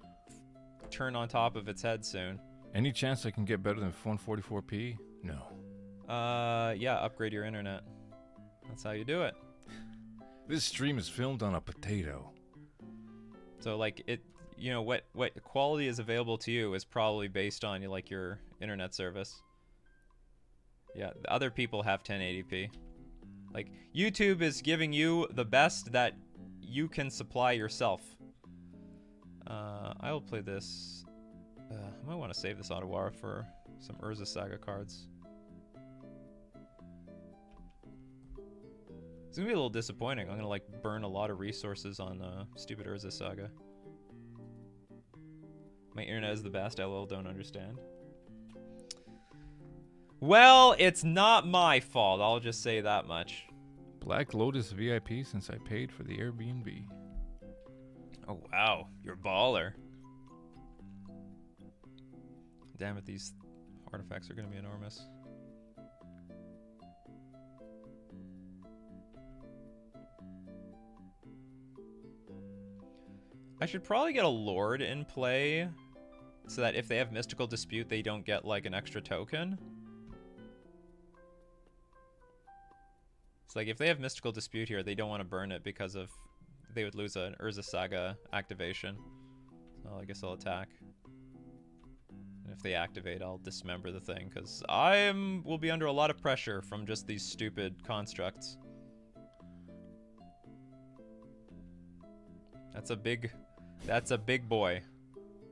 A: turn on top of its head soon.
B: Any chance I can get better than 144p? No.
A: Yeah, upgrade your internet. That's how you do it.
B: This stream is filmed on a potato.
A: So like it, you know, what quality is available to you is probably based on like your internet service. Yeah, other people have 1080p. Like YouTube is giving you the best that you can supply yourself. I will play this. I might want to save this Otawara for some Urza Saga cards. It's gonna be a little disappointing. I'm gonna like burn a lot of resources on stupid Urza Saga. My internet is the best. LOL, don't understand. Well, it's not my fault. I'll just say that much.
B: Black Lotus VIP since I paid for the Airbnb.
A: Oh wow, you're a baller. Damn it, these artifacts are gonna be enormous. I should probably get a Lord in play so that if they have Mystical Dispute, they don't get like an extra token. It's like if they have Mystical Dispute here, they don't want to burn it because of they would lose an Urza Saga activation. So I guess I'll attack. And if they activate, I'll dismember the thing because will be under a lot of pressure from just these stupid constructs. That's a big boy.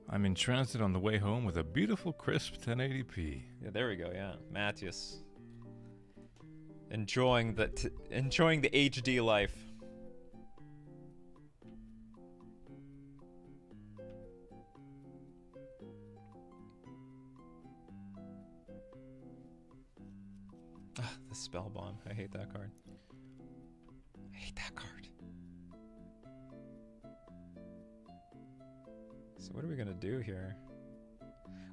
B: I'm in transit on the way home with a beautiful crisp 1080p.
A: Yeah, there we go. Yeah, Matthias. Enjoying the HD life. Ah, the spell bomb. I hate that card. I hate that card. So what are we gonna do here?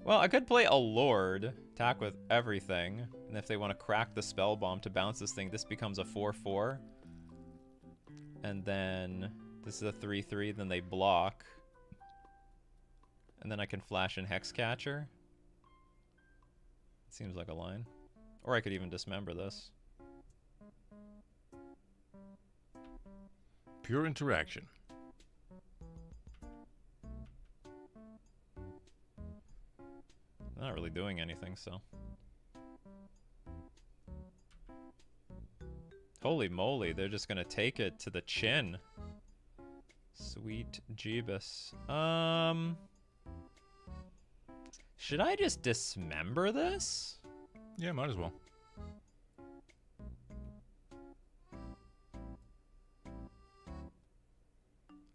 A: Well, I could play a Lord, attack with everything, and if they want to crack the spell bomb to bounce this thing, this becomes a 4/4. And then this is a 3/3, then they block. And then I can flash in Hexcatcher. Seems like a line. Or I could even dismember this.
B: Pure interaction.
A: Not really doing anything, so. Holy moly, they're just gonna take it to the chin. Sweet Jeebus. Should I just dismember this?
B: Yeah, might as well.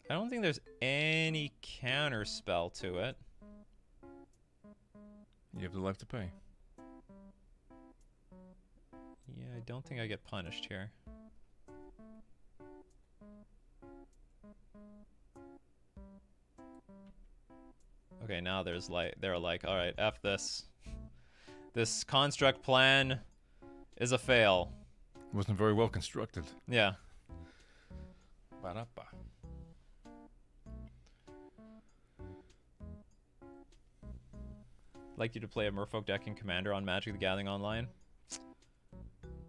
A: I don't think there's any counter spell to it.
B: You have the life to pay.
A: Yeah, I don't think I get punished here. Okay, now they're like, all right, F this. This construct plan is a fail.
B: Wasn't very well constructed.
A: Yeah.
B: Ba-da-ba.
A: Like you to play a Merfolk deck in Commander on Magic the Gathering Online.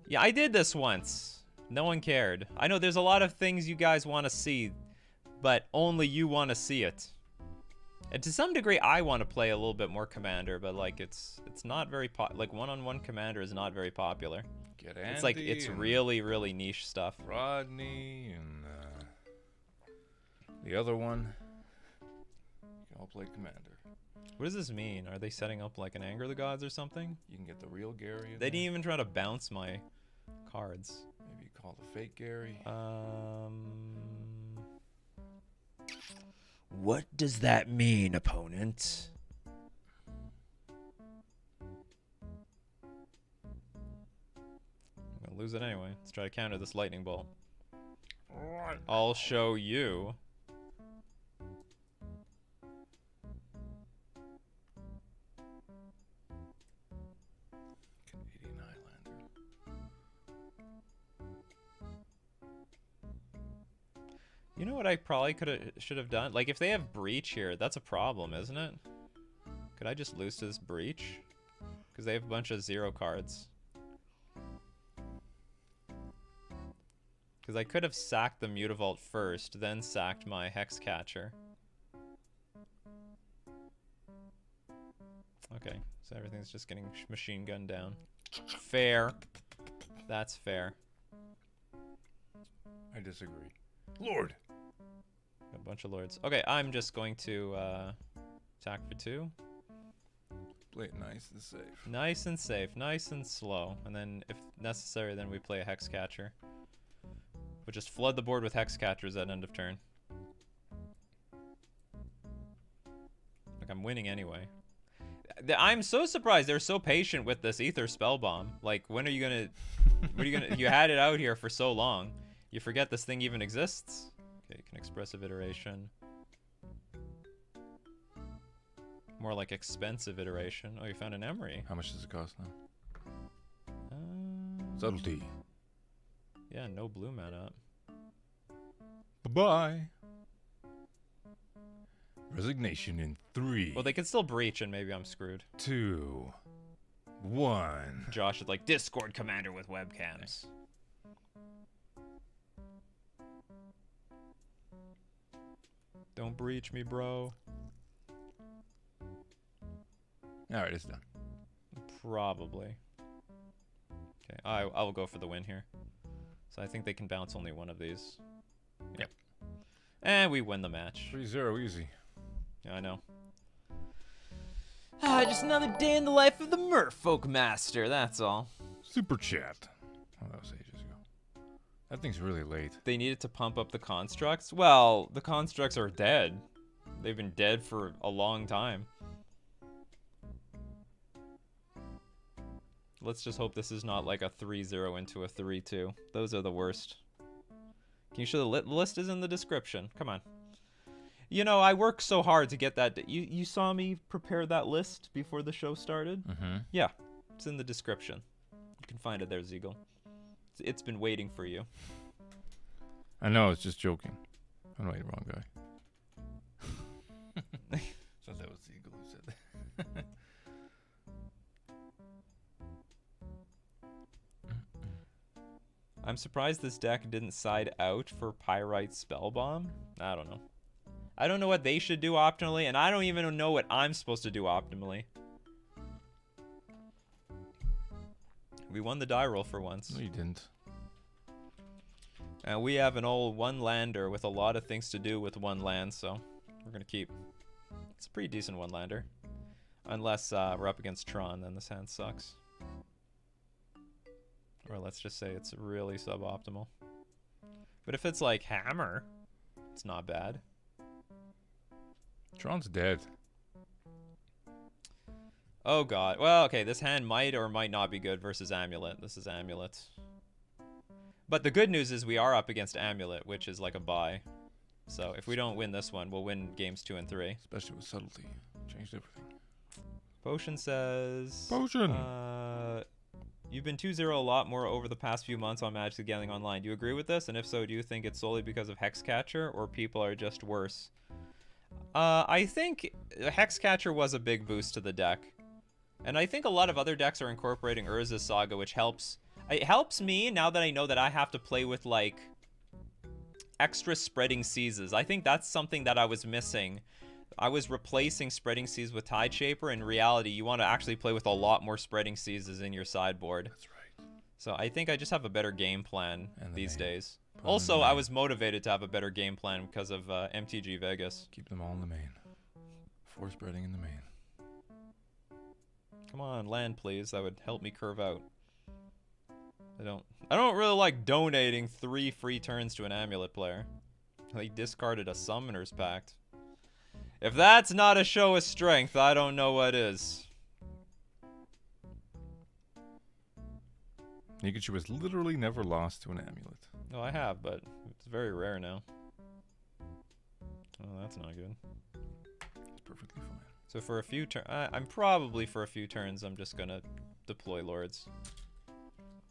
A: Yeah, I did this once. No one cared. I know there's a lot of things you guys want to see, but only you want to see it. And to some degree, I want to play a little bit more Commander, but like it's not very like one-on-one Commander is not very popular.
B: Get Andy.
A: It's like it's really niche stuff.
B: Rodney and the other one. You can all play Commander.
A: What does this mean? Are they setting up like an Anger of the Gods or something?
B: You can get the real Gary.
A: They didn't even try to bounce my cards.
B: Maybe call the fake Gary.
A: What does that mean, opponent? I'm gonna lose it anyway. Let's try to counter this lightning bolt. I'll show you.
B: Canadian Highlander.
A: You know what I probably should have done? Like if they have Breach here, that's a problem, isn't it? Could I just lose to this Breach? Because they have a bunch of 0 cards. Because I could have sacked the Mutavault first, then sacked my Hexcatcher. Okay, so everything's just getting machine gunned down. Fair. That's fair.
B: I disagree. Lord!
A: A bunch of lords. Okay, I'm just going to attack for 2.
B: Play it nice and safe.
A: Nice and safe, nice and slow. And then, if necessary, then we play a Hexcatcher. But just flood the board with Hexcatchers at end of turn. Like, I'm winning anyway. I'm so surprised they're so patient with this Ether Spell Bomb. Like, when are you gonna... What are you gonna... You had it out here for so long. You forget this thing even exists. Okay, you can Expressive Iteration. More like Expensive Iteration. Oh, you found an Emery.
B: How much does it cost now? Subtlety.
A: Yeah, no blue mana.
B: Bye-bye. Resignation in 3.
A: Well, they can still Breach and maybe I'm screwed.
B: 2. 1.
A: Josh is like, Discord Commander with webcams. Don't breach me, bro.
B: Alright, it's done.
A: Probably. Okay, I will go for the win here. So I think they can bounce only one of these.
B: Yep.
A: And we win the match.
B: 3-0, easy.
A: Yeah, I know. Just another day in the life of the Merfolk Master, that's all.
B: Super chat. Oh, that was ages ago. That thing's really late.
A: They needed to pump up the constructs? Well, the constructs are dead. They've been dead for a long time. Let's just hope this is not like a 3-0 into a 3-2. Those are the worst. Can you show the list is in the description? Come on. You know, I worked so hard to get that. You saw me prepare that list before the show started?
B: Mm-hmm.
A: Yeah, it's in the description. You can find it there, Zeagle. It's been waiting for you.
B: I know, it's just joking. Oh, no, you're wrong guy. I thought that was Eagle who said that.
A: I'm surprised this deck didn't side out for Pyrite Spellbomb. I don't know. I don't know what they should do optimally, and I don't even know what I'm supposed to do optimally. We won the die roll for once.
B: No, you didn't.
A: And we have an old one-lander with a lot of things to do with one land, so we're going to keep. It's a pretty decent one-lander. Unless we're up against Tron, then this hand sucks. Or let's just say it's really suboptimal. But if it's like Hammer, it's not bad.
B: Tron's dead.
A: Oh god. Well, okay, this hand might or might not be good versus Amulet. This is Amulet. But the good news is we are up against Amulet, which is like a bye. So if we don't win this one, we'll win games 2 and 3.
B: Especially with subtlety. Changed everything.
A: Potion says...
B: Potion!
A: You've been 2-0 a lot more over the past few months on Magic the Gathering Online. Do you agree with this? And if so, do you think it's solely because of Hexcatcher, or people are just worse? I think Hexcatcher was a big boost to the deck. And I think a lot of other decks are incorporating Urza's Saga, which helps. It helps me now that I know that I have to play with, like, extra Spreading Seizes. I think that's something that I was missing. I was replacing Spreading Seas with Tideshaper. In reality, you want to actually play with a lot more Spreading Seizes in your sideboard.
B: That's right.
A: So I think I just have a better game plan these days.
B: Put
A: Also, I was motivated to have a better game plan because of MTG Vegas.
B: Keep them all in the main. 4 spreading in the main.
A: Come on, land please. That would help me curve out. I don't really like donating 3 free turns to an Amulet player. He discarded a Summoner's Pact. If that's not a show of strength, I don't know what is.
B: Pikachu has literally never lost to an Amulet.
A: No, I have, but it's very rare now. Oh, that's not good.
B: It's perfectly fine.
A: So for a few turns, I'm probably for a few turns, I'm just gonna deploy Lords.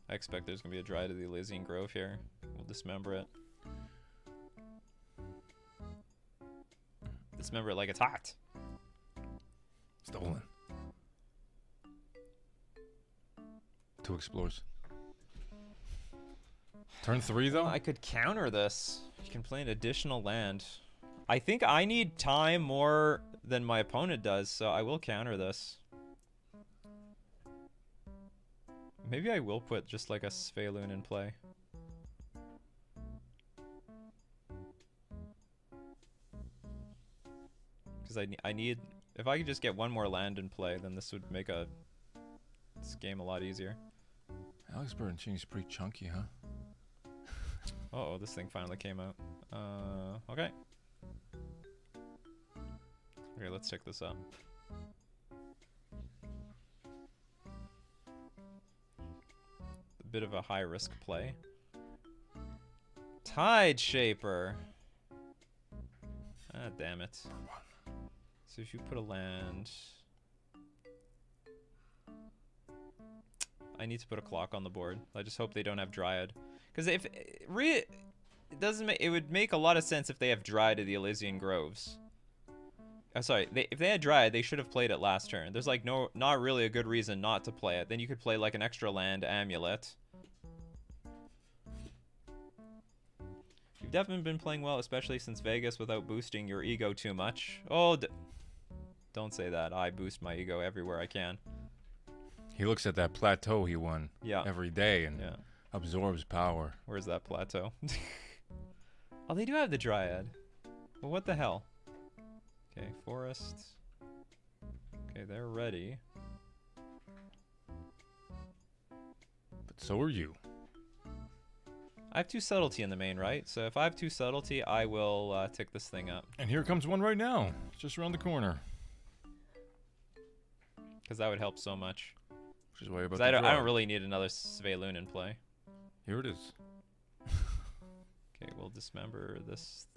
A: I expect there's gonna be a Dryad of the Elysian Grove here. We'll dismember it. Dismember it like it's hot.
B: Stolen. 2 explores. Turn 3 though?
A: I could counter this. You can play an additional land. I think I need time more than my opponent does, so I will counter this. Maybe I will put just like a Sphaloon in play. Because I need... If I could just get one more land in play, then this would make this game a lot easier.
B: Alex Berrettini's pretty chunky, huh?
A: Uh oh, this thing finally came out. Okay. Okay, let's check this out. A bit of a high risk play. Tideshaper. Ah, damn it. So if you put a land... I need to put a clock on the board. I just hope they don't have Dryad. Because if... it doesn't make... It would make a lot of sense if they have Dryad of the Elysian Groves. Oh, sorry. If they had Dryad, they should have played it last turn. There's like not really a good reason not to play it. Then you could play like an extra land Amulet. You've definitely been playing well, especially since Vegas without boosting your ego too much. Oh, don't say that. I boost my ego everywhere I can.
B: He looks at that plateau he won every day and absorbs power.
A: Where's that plateau? Oh, they do have the Dryad. Well, what the hell? Okay, forests. Okay, they're ready.
B: But so are you.
A: I have 2 subtlety in the main, right? So if I have 2 subtlety, I will tick this thing up.
B: And here comes one right now. Just around the corner.
A: Because that would help so much.
B: Which is why you're about
A: I
B: to draw.
A: don't really need another Svaelun in play.
B: Here it is.
A: Okay, we'll dismember this.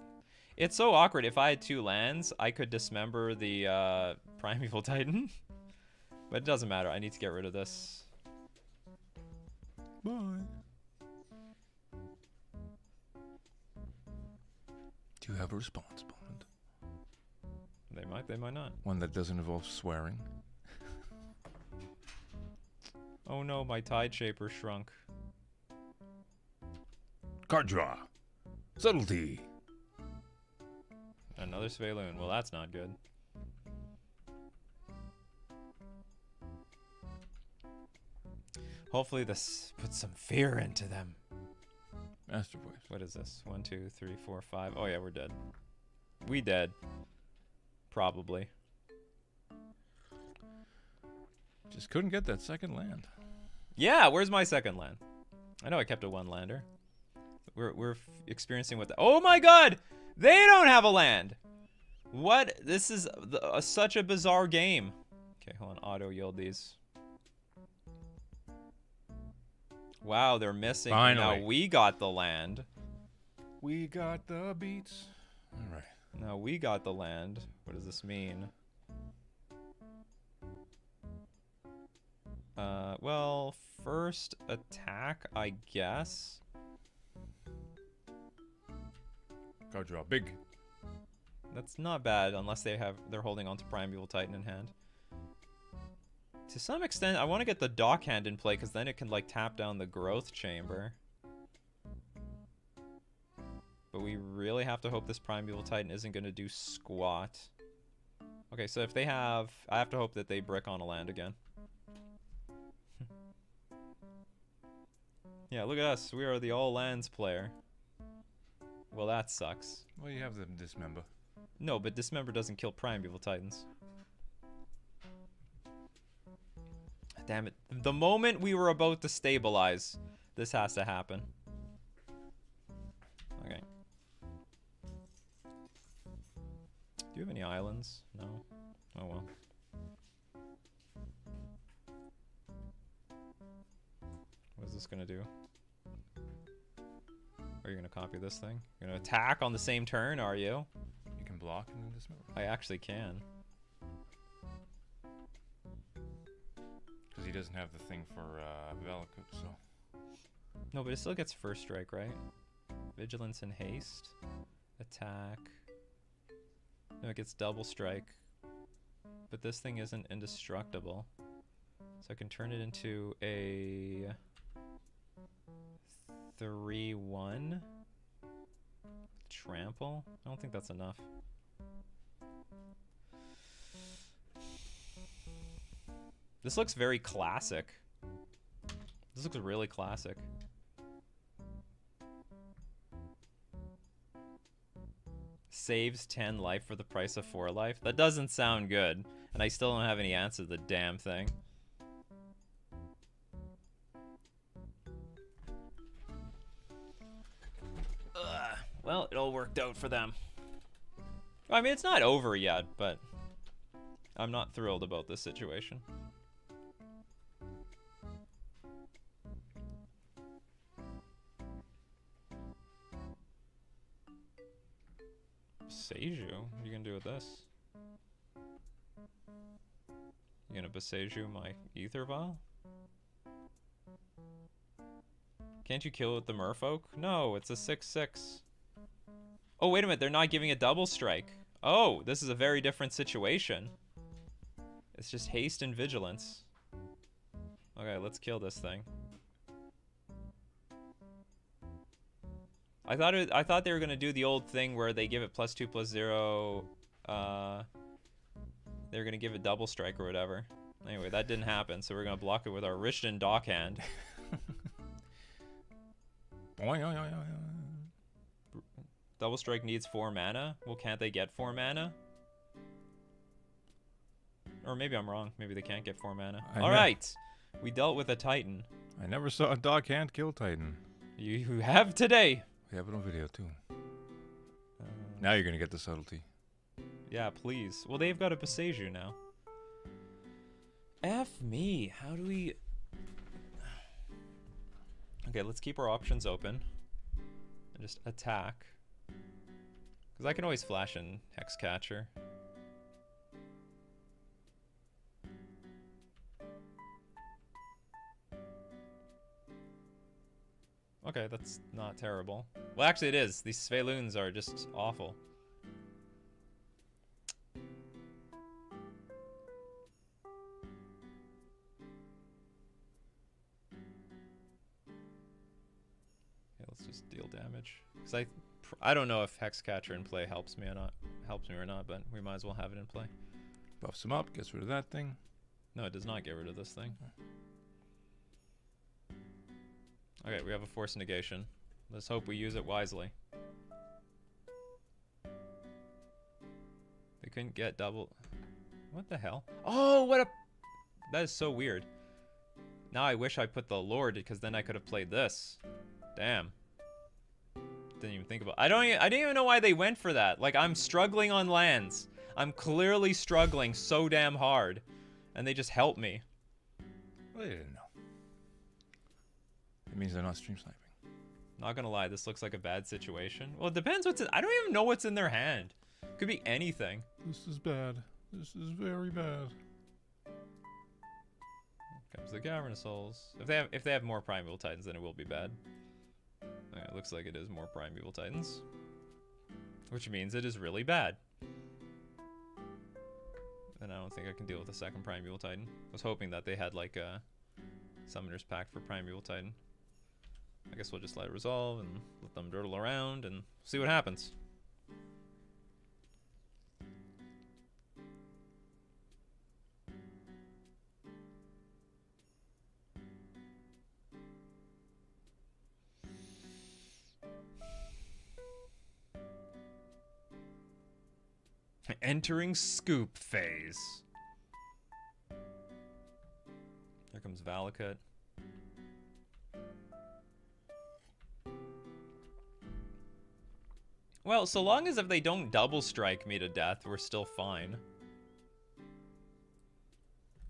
A: It's so awkward. If I had 2 lands, I could dismember the Primeval Titan. But it doesn't matter. I need to get rid of this.
B: Bye. Do you have a response, opponent?
A: They might not.
B: One that doesn't involve swearing?
A: Oh no, my Tide Shaper shrunk.
B: Card draw. Subtlety.
A: Another Svaelun. Well, that's not good. Hopefully this puts some fear into them.
B: Master Voice.
A: What is this? 1, 2, 3, 4, 5. Oh yeah, we're dead. We dead. Probably.
B: Just couldn't get that second land.
A: Yeah, where's my second land? I know I kept a 1-lander. We're experiencing what the— oh my god! They don't have a land! What? This is such a bizarre game. Okay, hold on. Auto yield these. Wow, they're missing.
B: Finally.
A: Now we got the land.
B: We got the beats. All right.
A: Now we got the land. What does this mean? Well, first attack, I guess.
B: Card draw. Big.
A: That's not bad unless they're holding on to Primeval Titan in hand. To some extent, I want to get the Dock Hand in play because then it can like tap down the Growth Chamber. But we really have to hope this Primeval Titan isn't going to do squat. Okay, so if they have— I have to hope that they brick on a land again. Yeah, look at us. We are the all lands player. Well, that sucks.
B: Well, you have the Dismember.
A: No, but Dismember doesn't kill Primeval Titans. Damn it. The moment we were about to stabilize, this has to happen. Okay. Do you have any islands? No? Oh well. What is this gonna do? Are you gonna copy this thing? You're gonna attack on the same turn, are you?
B: You can block and then Dismember.
A: I actually can.
B: Because he doesn't have the thing for Valakut, so...
A: No, but it still gets first strike, right? Vigilance and haste. Attack. No, it gets double strike. But this thing isn't indestructible. So I can turn it into a 3/1. Trample? I don't think that's enough. This looks very classic. This looks really classic. Saves 10 life for the price of 4 life? That doesn't sound good. And I still don't have any answer to the damn thing. Ugh. Well, it all worked out for them. I mean, it's not over yet, but I'm not thrilled about this situation. Beseju? What are you gonna do with this? You gonna Beseju my Ether Vial? Can't you kill it with the Merfolk? No, it's a 6/6. Oh, wait a minute, they're not giving a double strike. Oh, this is a very different situation. It's just haste and vigilance. Okay, let's kill this thing. I thought they were gonna do the old thing where they give it +2/+0. They were gonna give it double strike or whatever. Anyway, that didn't happen, so we're gonna block it with our Rishton Dockhand. Double strike needs 4 mana. Well, can't they get 4 mana? Or maybe I'm wrong. Maybe they can't get 4 mana. All right, we dealt with a Titan.
B: I never saw a Dockhand kill Titan.
A: You have today.
B: We have it on video too. Now you're gonna get the subtlety.
A: Yeah, please. Well, they've got a Boseiju now. F me. How do we... Okay, let's keep our options open. And just attack. Because I can always flash in Hexcatcher. Okay, that's not terrible. Well, actually it is. These Sveiloons are just awful. Okay, let's just deal damage. Because I don't know if Hexcatcher in play helps me or not, but we might as well have it in play.
B: Buffs him up, gets rid of that thing.
A: No, it does not get rid of this thing. Okay, we have a Force Negation. Let's hope we use it wisely. They couldn't get double... What the hell? Oh, what a... That is so weird. Now I wish I put the Lord, because then I could have played this. Damn. Didn't even think about... I didn't even know why they went for that. Like, I'm struggling on lands. I'm clearly struggling so damn hard. And they just helped me.
B: Well, they didn't know. It means they're not stream sniping.
A: Not gonna lie, this looks like a bad situation. Well, it depends what's in... I don't even know what's in their hand. Could be anything.
B: This is bad. This is very bad.
A: Comes the Cavern Souls. If they have more Primeval Titans, then it will be bad. Okay, it looks like it is more Primeval Titans. Which means it is really bad. And I don't think I can deal with a second Primeval Titan. I was hoping that they had like a Summoner's Pact for Primeval Titan. I guess we'll just let it resolve and let them dirtle around and see what happens. Entering scoop phase. Here comes Valakut. Well, so long as if they don't double strike me to death, we're still fine.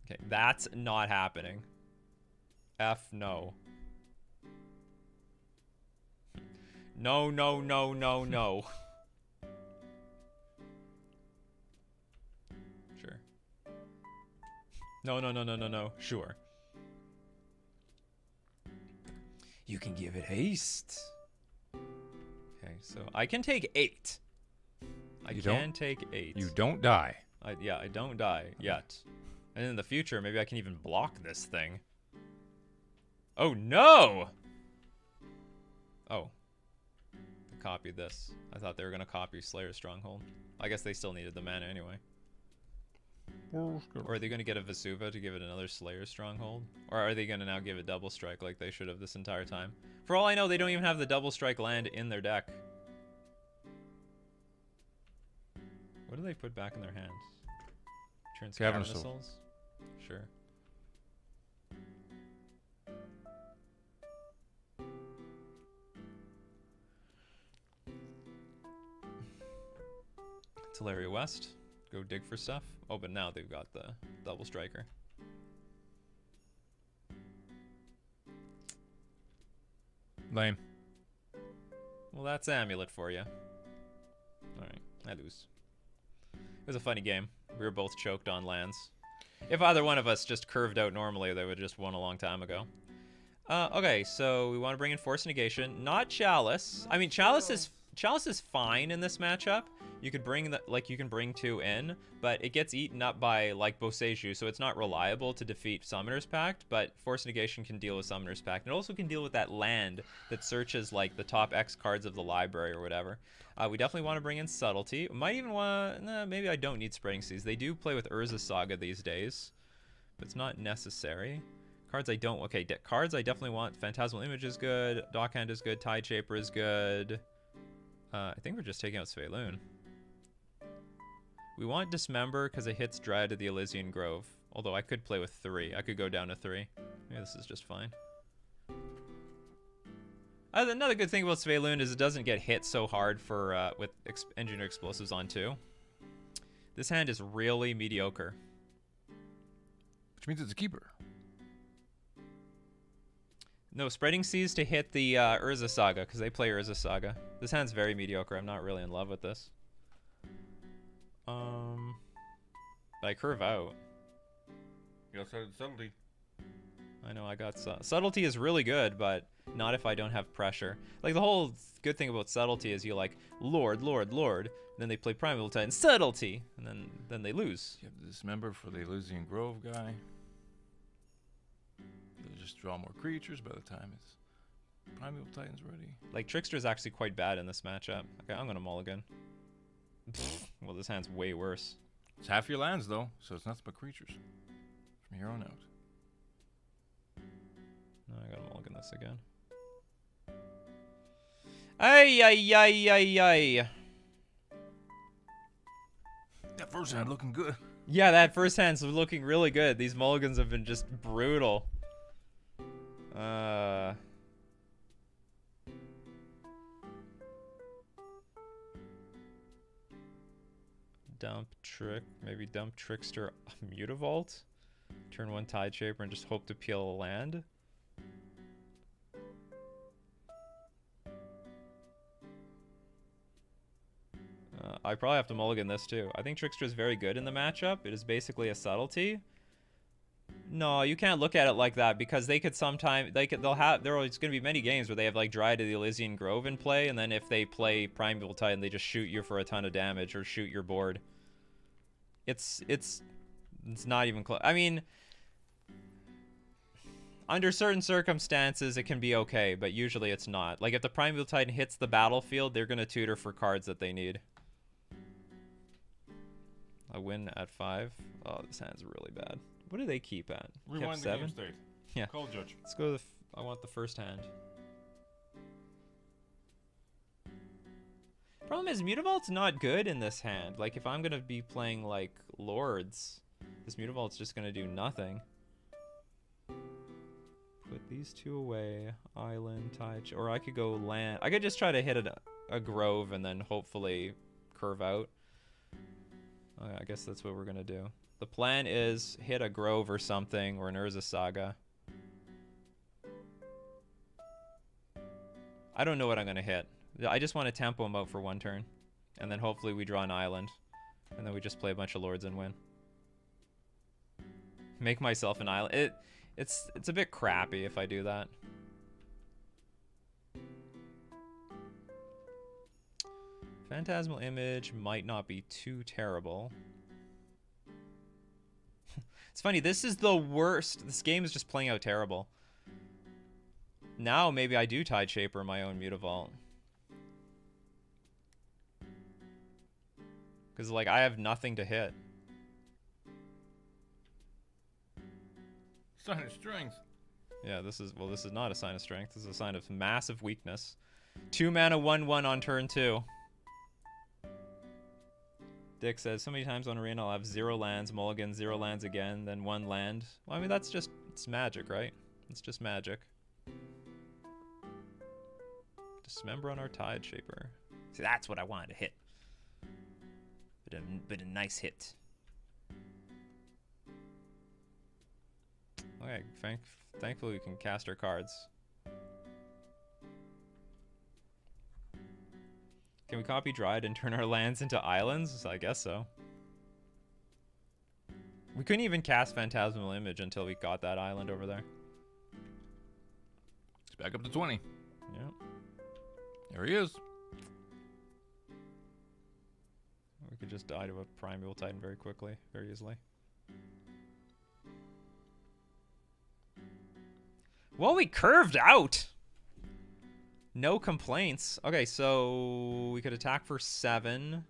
A: Okay, that's not happening. F no. No, no, no, no, no. Sure. No, no, no, no, no, no. Sure. You can give it haste. Okay, so I can take 8. I can take 8.
B: You don't die.
A: Yeah, I don't die yet. And in the future, maybe I can even block this thing. Oh, no! Oh. They copied this. I thought they were going to copy Slayer's Stronghold. I guess they still needed the mana anyway. Or are they going to get a Vesuva to give it another Slayer's Stronghold? Or are they going to now give it double strike like they should have this entire time? For all I know, they don't even have the double strike land in their deck. What do they put back in their hands? Turns Cavern Souls? Sure. Teleria West. Go dig for stuff. Oh, but now they've got the double striker.
B: Lame.
A: Well, that's Amulet for you. Alright, I lose. It was a funny game. We were both choked on lands. If either one of us just curved out normally, they would have just won a long time ago. Okay, so we want to bring in Force Negation. Not Chalice. I mean, Chalice is fine in this matchup. You could bring that, like you can bring 2 in, but it gets eaten up by like Boseiju, so it's not reliable to defeat Summoner's Pact. But Force Negation can deal with Summoner's Pact. It also can deal with that land that searches like the top X cards of the library or whatever. We definitely want to bring in Subtlety. We might even want to, nah, maybe I don't need Spreading Seas. They do play with Urza Saga these days, but it's not necessary. Cards I don't, okay, cards I definitely want. Phantasmal Image is good, Dockhand is good, Tide Shaper is good. I think we're just taking out Sveilun. We want Dismember because it hits Dread of the Elysian Grove. Although I could play with 3. I could go down to 3. Maybe this is just fine. Another good thing about Sveilun is it doesn't get hit so hard for with Engineer Explosives on 2. This hand is really mediocre.
B: Which means it's a keeper.
A: No, Spreading Seas to hit the Urza Saga, because they play Urza Saga. This hand's very mediocre. I'm not really in love with this. But I curve out.
B: You also had Subtlety.
A: I know I got Subtlety is really good, but not if I don't have pressure. Like the whole good thing about Subtlety is you like Lord, Lord, Lord, and then they play Primeval Titan Subtlety, and then they lose.
B: You have Dismember for the Elysian Grove guy. You'll just draw more creatures by the time it's Primeval Titan's ready.
A: Like Trickster is actually quite bad in this matchup. Okay, I'm gonna mulligan. Well, this hand's way worse.
B: It's half your lands though, so it's nothing but creatures from here on out.
A: No, I gotta mulligan this again. Ay, ay, ay, ay, ay.
B: That first hand looking good.
A: Yeah, that first hand's looking really good. These mulligans have been just brutal. Dump maybe dump Trickster Mutavault. Turn 1 Tide Shaper and just hope to peel a land. I probably have to mulligan this too. I think Trickster is very good in the matchup. It is basically a Subtlety. No, you can't look at it like that because they could sometimes there are going to be many games where they have like Dryad of the Elysian Grove in play, and then if they play Primeval Titan, they just shoot you for a ton of damage or shoot your board. It's not even close. I mean, under certain circumstances, it can be okay, but usually it's not. Like if the Primeval Titan hits the battlefield, they're going to tutor for cards that they need. A win at 5. Oh, this hand's really bad. What do they keep at?
B: Rewind the game state.
A: Yeah.
B: Call judge.
A: Let's go to I want the first hand. Problem is, Mutavault's not good in this hand. Like, if I'm going to be playing, like, Lords, this Mutavault's just going to do nothing. Put these 2 away. Island, Tide, or I could go land. I could just try to hit a Grove and then hopefully curve out. Okay, I guess that's what we're going to do. The plan is hit a Grove or something, or an Urza Saga. I don't know what I'm going to hit. I just want to tempo him out for 1 turn. And then hopefully we draw an island. And then we just play a bunch of Lords and win. Make myself an island. It's a bit crappy if I do that. Phantasmal Image might not be too terrible. It's funny, this is the worst. This game is just playing out terrible. Now maybe I do Tide Shaper my own Mutavault. Because, like, I have nothing to hit.
B: Sign of strength.
A: Yeah, this is not a sign of strength. This is a sign of massive weakness. 2 mana, 1/1 on turn 2. Dick says, so many times on Arena I'll have 0 lands, mulligan, 0 lands again, then 1 land. Well, I mean, that's just, it's magic, right? It's just magic. Dismember on our Tide Shaper. See, that's what I wanted to hit. But a nice hit. Okay, thankfully we can cast our cards. Can we copy Dryad and turn our lands into islands? I guess so. We couldn't even cast Phantasmal Image until we got that island over there.
B: It's back up to 20.
A: Yeah.
B: There he is.
A: We could just die to a Primeval Titan very quickly, very easily. Well, we curved out! No complaints. Okay, so we could attack for 7.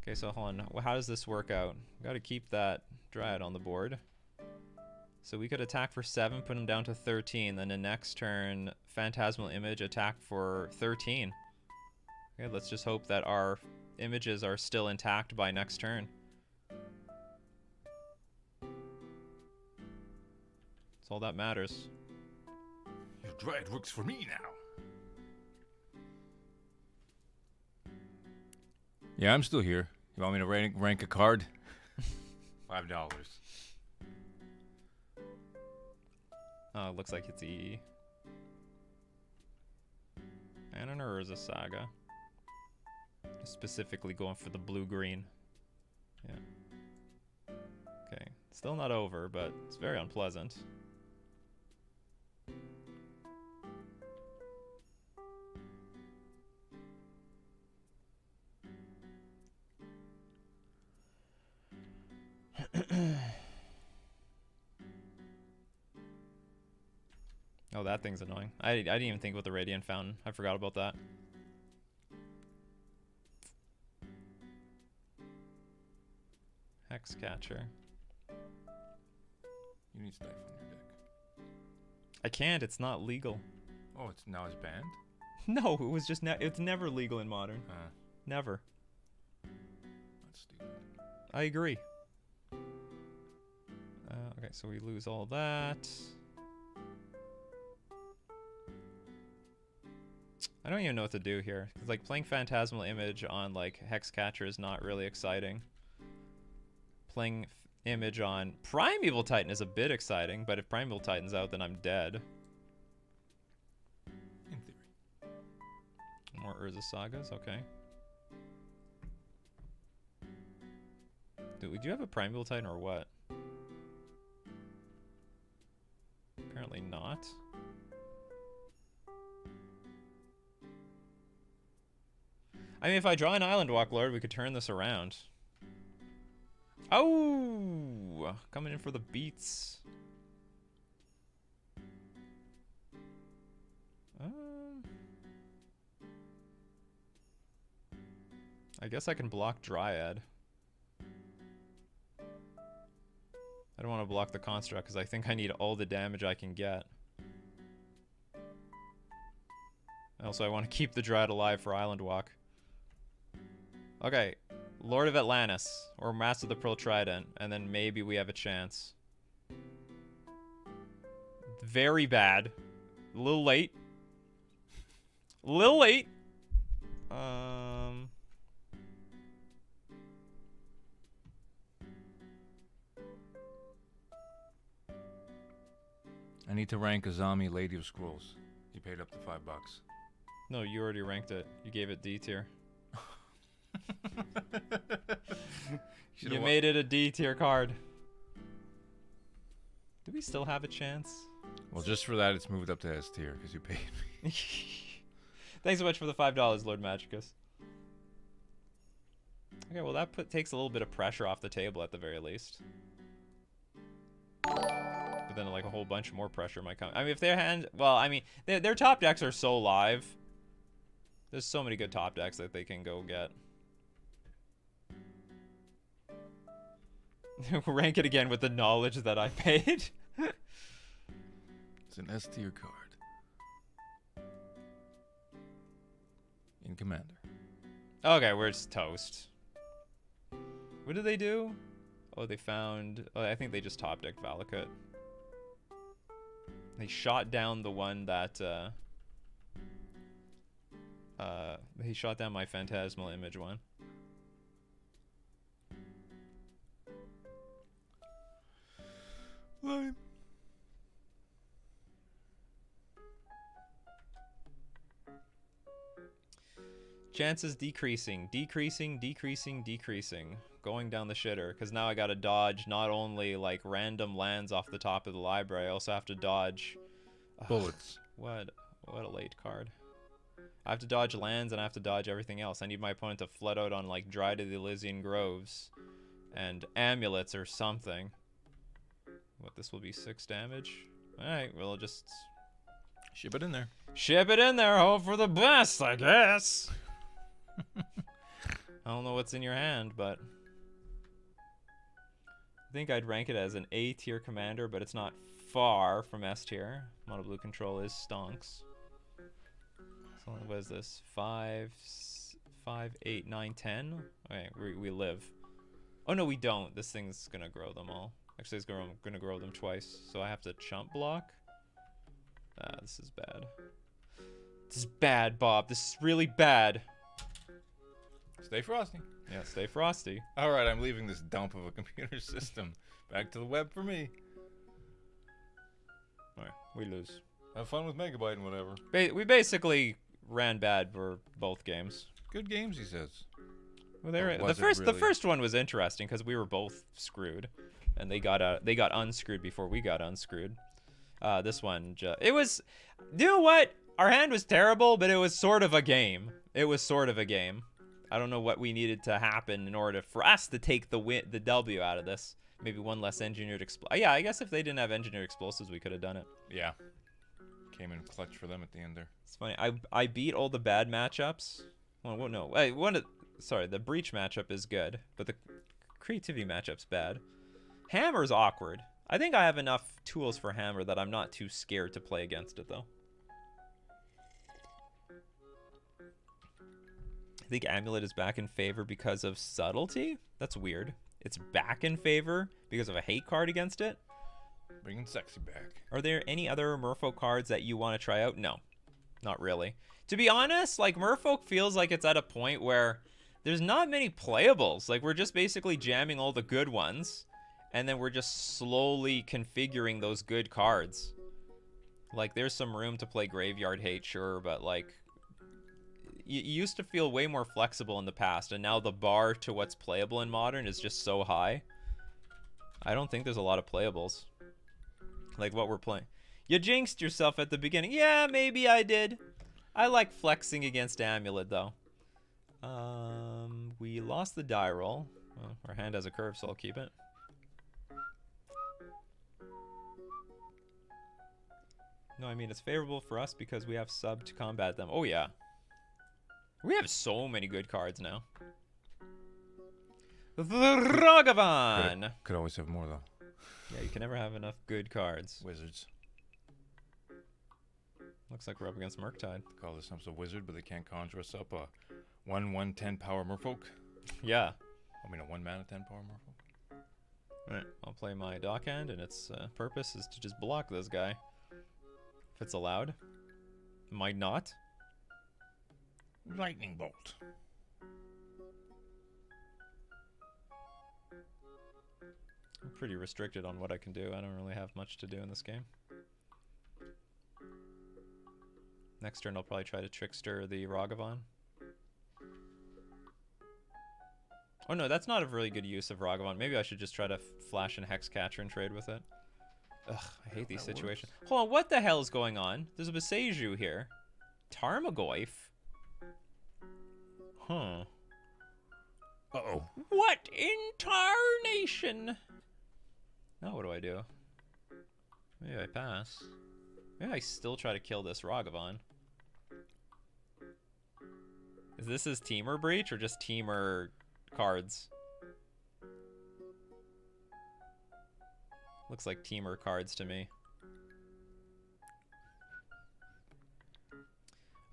A: Okay, so hold on. How does this work out? Got to keep that Dryad on the board. So we could attack for 7, put him down to 13. Then the next turn, Phantasmal Image attack for 13. Okay, let's just hope that our images are still intact by next turn. That's all that matters.
B: Your Dryad works for me now. Yeah, I'm still here. You want me to rank a card? $5.
A: Oh, it looks like it's E. And an Urza Saga. Specifically going for the blue-green. Yeah. Okay. Still not over, but it's very unpleasant. Oh, that thing's annoying. I didn't even think about the Radiant Fountain. I forgot about that. Hexcatcher.
B: You need stuff on your deck.
A: I can't. It's not legal.
B: Oh, now it's banned?
A: No, it was just it's never legal in Modern. Never.
B: That's stupid.
A: I agree. Okay, so we lose all that. I don't even know what to do here. 'Cause, like, playing Phantasmal Image on, like, Hexcatcher is not really exciting. Playing Image on Primeval Titan is a bit exciting, but if Primeval Titan's out, then I'm dead.
B: In theory.
A: More Urza Sagas, okay. Do you have a Primeval Titan or what? Apparently not. I mean, if I draw an Island Walk Lord, we could turn this around. Oh! Coming in for the beats. I guess I can block Dryad. I don't want to block the Construct because I think I need all the damage I can get. Also, I want to keep the Dryad alive for Island Walk. Okay, Lord of Atlantis, or Master of the Pearl Trident, and then maybe we have a chance. Very bad. A little late. A little late.
B: I need to rank Azami Lady of Scrolls. You paid up to $5.
A: No, you already ranked it. You gave it D tier. You made it a D tier card. Do we still have a chance?
B: Well, just for that, it's moved up to S tier because you paid me.
A: Thanks so much for the $5, Lord Magicus. Okay, well that takes a little bit of pressure off the table at the very least. But then like a whole bunch more pressure might come. I mean, if their hand, well, I mean, their top decks are so live. There's so many good top decks that they can go get. Rank it again with the knowledge that I paid.
B: It's an S tier card. In Commander.
A: Okay, we're just toast. What did they do? Oh, they found... Oh, I think they just top decked Valakut. They shot down the one that... he shot down my Phantasmal Image one.
B: Lame.
A: Chances decreasing, decreasing, decreasing, decreasing. Going down the shitter, because now I gotta dodge not only like random lands off the top of the library, I also have to dodge
B: bullets.
A: What a late card. I have to dodge lands and I have to dodge everything else. I need my opponent to flood out on like Dry to the Elysian Groves and amulets or something. What, this will be 6 damage? Alright, we'll just
B: Ship it in there.
A: ship it in there, hope for the best, I guess. I don't know what's in your hand, but I think I'd rank it as an A tier commander, but it's not far from S tier. Mono blue control is stonks. So what is this? 5, 8, 9, 10? Okay, we live. Oh no, we don't. This thing's gonna grow them all. Actually, it's gonna grow them twice. So I have to chump block. Ah, this is bad. This is bad, Bob. This is really bad.
B: Stay frosty.
A: Yeah, stay frosty.
B: All right, I'm leaving this dump of a computer system. Back to the web for me.
A: Alright, we lose.
B: Have fun with Megabyte and whatever.
A: We basically ran bad for both games.
B: Good games, he says.
A: Well,
B: Was
A: the
B: it really?
A: first one was interesting because we were both screwed, and they got unscrewed before we got unscrewed. This one, it was, you know what? Our hand was terrible, but it was sort of a game. It was sort of a game. I don't know what we needed to happen in order for us to take the W out of this. Maybe one less engineered yeah, I guess if they didn't have engineered explosives, we could have done it.
B: Yeah. Came in clutch for them at the end there.
A: It's funny. I beat all the bad matchups. Well, no. Sorry, the Breach matchup is good, but the Creativity matchup's bad. Hammer's awkward. I think I have enough tools for Hammer that I'm not too scared to play against it, though. I think Amulet is back in favor because of Subtlety? That's weird. It's back in favor because of a hate card against it?
B: Bringing Sexy back.
A: Are there any other Merfolk cards that you want to try out? No, not really. To be honest, like, Merfolk feels like it's at a point where there's not many playables. Like, we're just basically jamming all the good ones, and then we're just slowly configuring those good cards. Like, there's some room to play Graveyard Hate, sure, but, like, you used to feel way more flexible in the past, and now the bar to what's playable in Modern is just so high. I don't think there's a lot of playables. Like what we're playing. You jinxed yourself at the beginning. Yeah, maybe I did. I like flexing against Amulet, though. We lost the die roll. Well, our hand has a curve, so I'll keep it. No, I mean, it's favorable for us because we have sub to combat them. Oh, yeah. We have so many good cards now. The Ragavan!
B: Could always have more, though.
A: Yeah, you can never have enough good cards.
B: Wizards.
A: Looks like we're up against Murktide.
B: Call this a wizard, but they can't conjure us up a 1/10 power Merfolk.
A: Yeah.
B: I mean, a 1 mana 10 power Merfolk.
A: Alright, I'll play my Dockhand, and its purpose is to just block this guy. If it's allowed. Might not.
B: Lightning bolt.
A: I'm pretty restricted on what I can do. I don't really have much to do in this game. Next turn I'll probably try to Trickster the Ragavan. Oh no, that's not a really good use of Ragavan. Maybe I should just try to flash and Hexcatcher and trade with it. Ugh, I hate these situations. Hold on, what the hell is going on? There's a Boseiju here. Tarmogoyf? Huh.
B: Uh-oh.
A: What in tarnation? Now what do I do? Maybe I pass. Maybe I still try to kill this Ragavan. Is this his Teamer Breach or just Teamer cards? Looks like Teamer cards to me.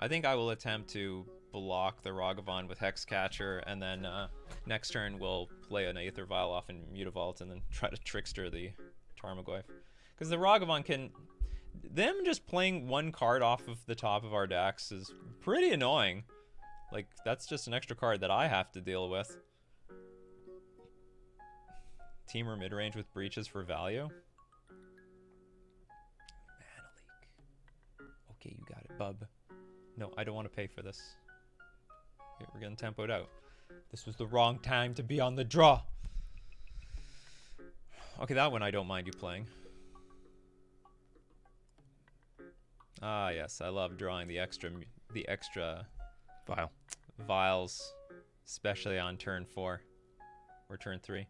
A: I think I will attempt to block the Ragavan with Hexcatcher, and then next turn we'll play an Aether Vial off in Mutavault and then try to Trickster the Tarmogoyf. Because the Ragavan can... Them just playing one card off of the top of our decks is pretty annoying. Like, that's just an extra card that I have to deal with. Teamer midrange with breaches for value. Mana leak. Okay, you got it, bub. No, I don't want to pay for this. Okay, we're getting tempoed out. This was the wrong time to be on the draw. Okay, that one I don't mind you playing. Ah, yes, I love drawing the extra the extra
B: Vile.
A: vials, especially on turn 4 or turn 3.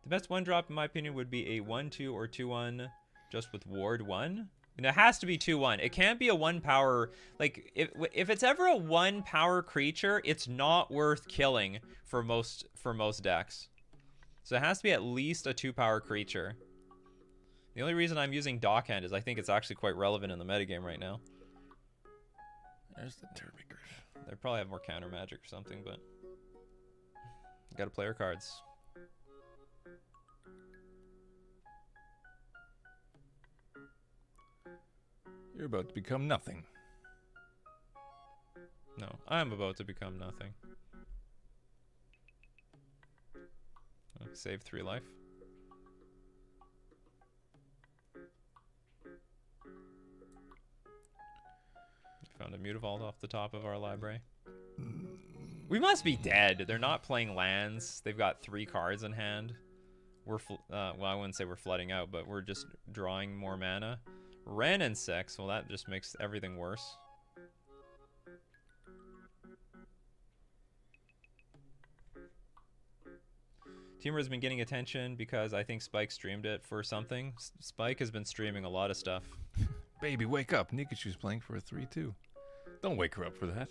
A: The best 1-drop, in my opinion, would be a 1/2 or 2/1 just with Ward 1. And it has to be 2/1. It can't be a 1-power. Like, if it's ever a 1-power creature, it's not worth killing for most decks. So it has to be at least a 2-power creature. The only reason I'm using Dockhand is I think it's actually quite relevant in the metagame right now.
B: There's the Termagriff.
A: They probably have more counter magic or something, but gotta play our cards.
B: You're about to become nothing.
A: No, I'm about to become nothing. Save 3 life. Found a Mutavault off the top of our library. We must be dead. They're not playing lands. They've got 3 cards in hand. We're well, I wouldn't say we're flooding out, but we're just drawing more mana. Wrenn and 6. Well, that just makes everything worse. Teamer has been getting attention because I think Spike streamed it for something. Spike has been streaming a lot of stuff.
B: Baby, wake up. Nikachu's playing for a 3/2. Don't wake her up for that.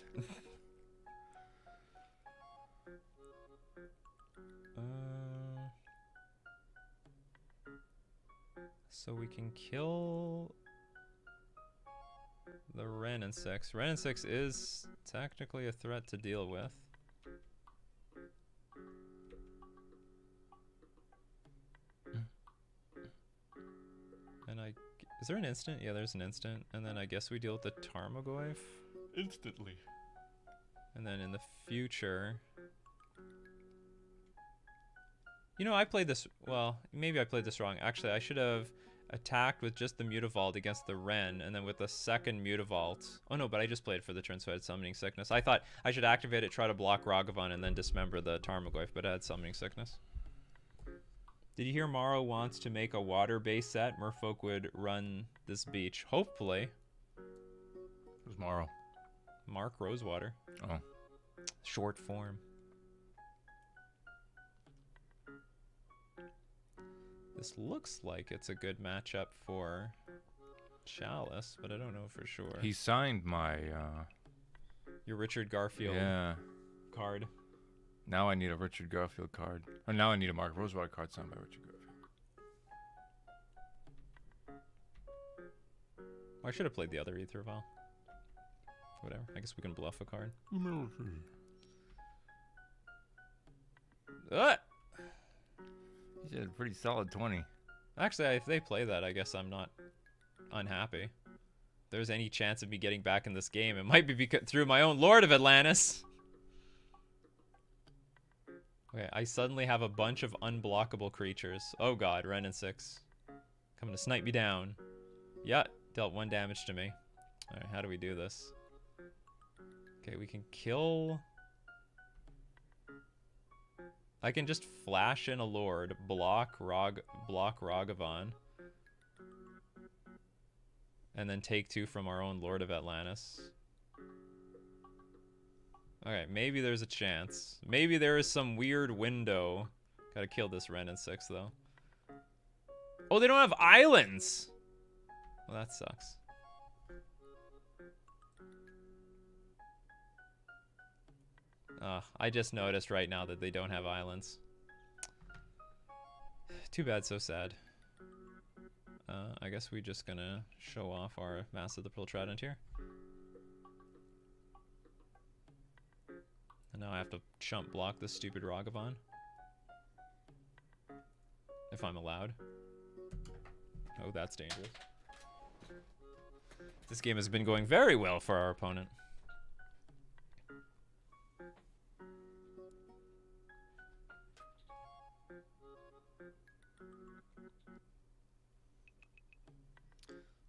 A: So we can kill the Wrenn and 6. Wrenn and 6 is technically a threat to deal with. And is there an instant? Yeah, there's an instant. And then I guess we deal with the Tarmogoyf.
B: Instantly.
A: And then in the future... You know, I played this... Well, maybe I played this wrong. Actually, I should have attacked with just the Mutavault against the Wrenn, and then with the second Mutavault... Oh no, but I just played for the turn, so I had Summoning Sickness. I thought I should activate it, try to block Ragavan, and then dismember the Tarmogoyf, but I had Summoning Sickness. Did you hear Morrow wants to make a water-based set? Merfolk would run this beach. Hopefully.
B: Who's Morrow?
A: Mark Rosewater.
B: Oh.
A: Short form. This looks like it's a good matchup for Chalice, but I don't know for sure.
B: He signed my...
A: Your Richard Garfield card.
B: Now I need a Richard Garfield card. Or now I need a Mark Rosewater card signed by Richard Garfield.
A: I should have played the other Ether Vial. Whatever. I guess we can bluff a card.
B: He did a pretty solid 20.
A: Actually, if they play that, I guess I'm not unhappy. If there's any chance of me getting back in this game, it might be through my own Lord of Atlantis. Okay, I suddenly have a bunch of unblockable creatures. Oh god, Wrenn and 6. Coming to snipe me down. Yeah, dealt 1 damage to me. Alright, how do we do this? Okay, we can kill... I can just flash in a Lord, block Ragavan, and then take 2 from our own Lord of Atlantis. Okay, maybe there's a chance. Maybe there is some weird window. Gotta kill this Wrenn and 6, though. Oh, they don't have islands! Well, that sucks. I just noticed right now that they don't have islands. Too bad, so sad. I guess we're just gonna show off our Mass of the Pearl Trident here. And now I have to chump block this stupid Ragavan. If I'm allowed. Oh, that's dangerous. This game has been going very well for our opponent.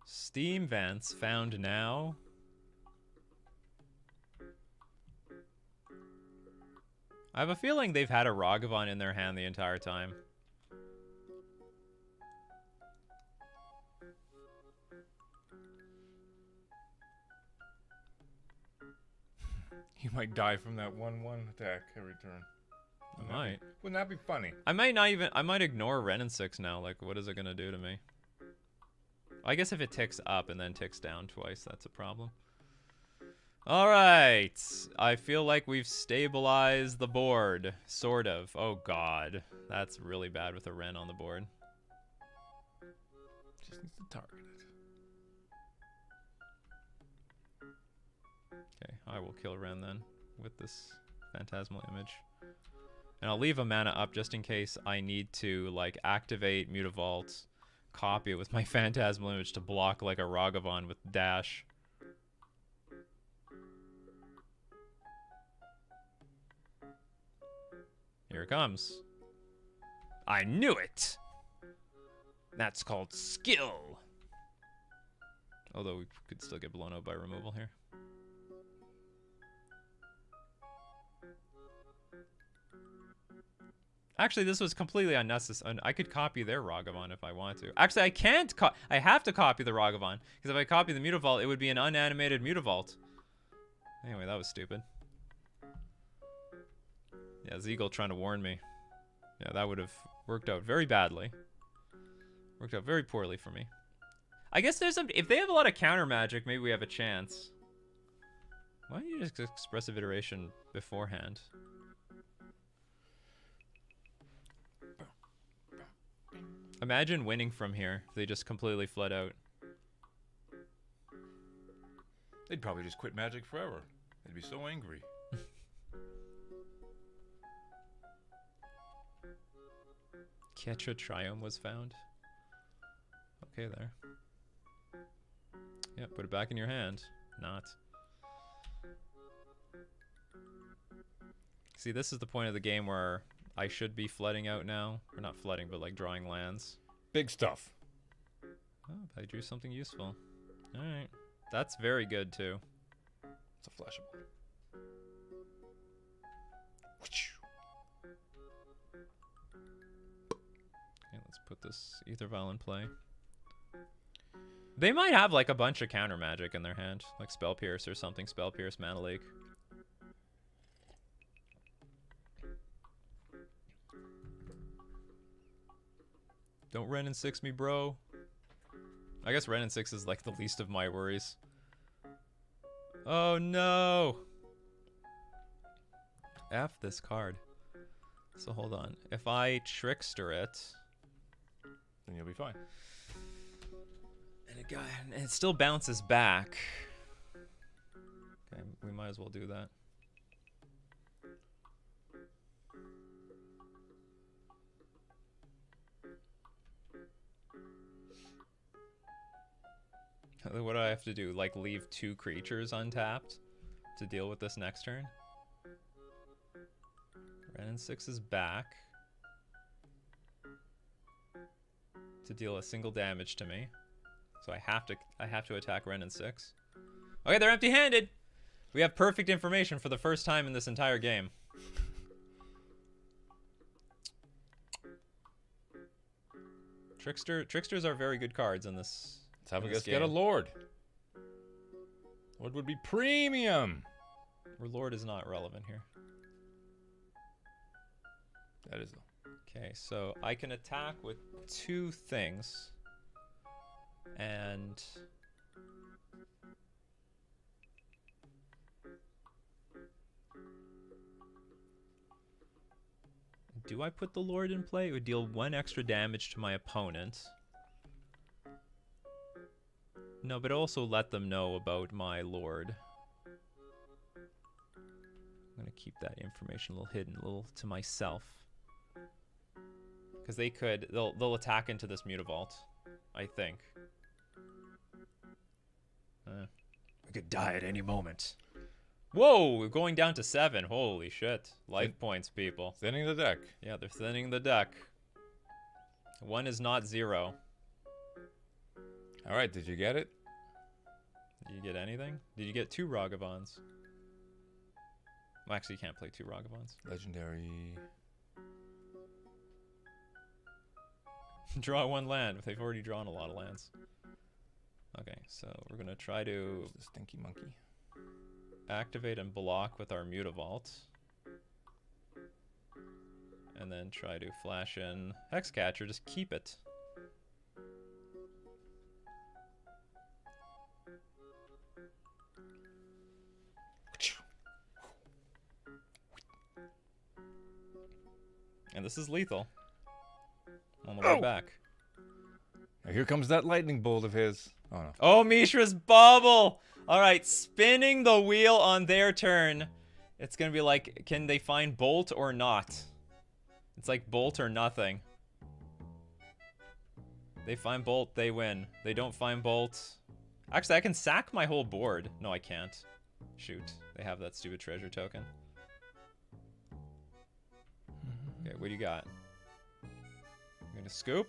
A: Steam vents found now. I have a feeling they've had a Ragavan in their hand the entire time.
B: You might die from that 1/1 attack every turn.
A: I might.
B: Wouldn't that be funny?
A: I might ignore Ren and 6 now. Like, what is it gonna do to me? I guess if it ticks up and then ticks down twice, that's a problem. Alright. I feel like we've stabilized the board. Sort of. Oh god. That's really bad with a Ren on the board.
B: Just needs to target it.
A: Okay, I will kill Ren then with this Phantasmal Image. And I'll leave a mana up just in case I need to, like, activate Mutavault, copy it with my Phantasmal Image to block, like, a Ragavan with Dash. Here it comes. I knew it! That's called skill! Although we could still get blown out by removal here. Actually, this was completely unnecessary. I could copy their Ragavan if I want to. Actually, I can't. I have to copy the Ragavan. Because if I copy the Mutavault, it would be an unanimated Mutavault. Anyway, that was stupid. Yeah, Zeagle trying to warn me. Yeah, that would have worked out very badly. Worked out very poorly for me. I guess there's some... If they have a lot of counter magic, maybe we have a chance. Why don't you just Expressive Iteration beforehand? Imagine winning from here if they just completely flood out.
B: They'd probably just quit Magic forever. They'd be so angry.
A: Ketra Triome was found. Okay, there. Yeah, put it back in your hand. Not. See, this is the point of the game where I should be flooding out now. Or not flooding, but like drawing lands.
B: Big stuff.
A: Oh, I drew something useful. Alright. That's very good, too.
B: It's a flashable.
A: Okay, let's put this Ether Vial in play. They might have like a bunch of counter magic in their hand. Like Spell Pierce or something. Spell Pierce, Mana Leak. Don't Ren and 6 me, bro. I guess Ren and 6 is like the least of my worries. Oh no! F this card. So hold on. If I Trickster it...
B: Then you'll be fine.
A: And it still bounces back. Okay, we might as well do that. What do I have to do? Like leave 2 creatures untapped to deal with this next turn? Ren and 6 is back to deal a single damage to me. So I have to attack Ren and 6. Okay, they're empty-handed. We have perfect information for the first time in this entire game. Tricksters are very good cards in this.
B: Let's have a guess. Get a Lord. Lord would be premium.
A: Or Lord is not relevant here.
B: That is though.
A: Okay, so I can attack with 2 things. And do I put the Lord in play? It would deal 1 extra damage to my opponent. No, but also let them know about my Lord. I'm gonna keep that information a little hidden, a little to myself. Because they'll attack into this Mutavault, I think. We could die at any moment. Whoa, we're going down to 7. Holy shit. Life points, people.
B: Thinning the deck.
A: Yeah, they're thinning the deck. 1 is not 0.
B: Alright, did you get it?
A: Did you get anything? Did you get 2 Ragavans? Well, actually, you can't play 2 Ragavans.
B: Legendary.
A: Draw 1 land. If they've already drawn a lot of lands. Okay, so we're gonna try to...
B: The stinky monkey.
A: activate and block with our Mutavault. And then try to flash in Hexcatcher, just keep it. And this is lethal. On the way back.
B: Now here comes that lightning bolt of his. Oh no.
A: Oh, Mishra's bubble! Alright, spinning the wheel on their turn. It's gonna be like, can they find Bolt or not? It's like Bolt or nothing. They find Bolt, they win. They don't find Bolt. Actually, I can sack my whole board. No, I can't. Shoot, they have that stupid treasure token. Okay, what do you got? You gonna scoop?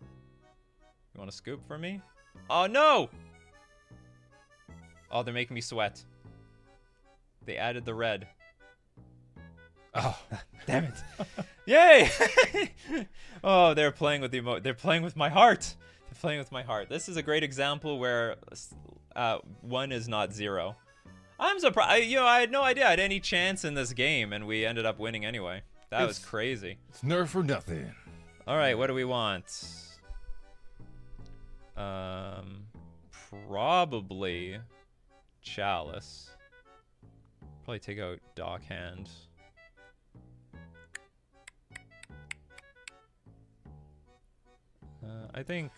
A: You want to scoop for me? Oh, no! Oh, they're making me sweat. They added the red. Oh, damn it. Yay! Oh, they're playing with the they're playing with my heart. They're playing with my heart. This is a great example where 1 is not 0. I'm surprised. You know, I had no idea I had any chance in this game, and we ended up winning anyway. That was crazy.
B: It's nerf or nothing.
A: All right, what do we want? Probably Chalice. Probably take out Dock Hand. I think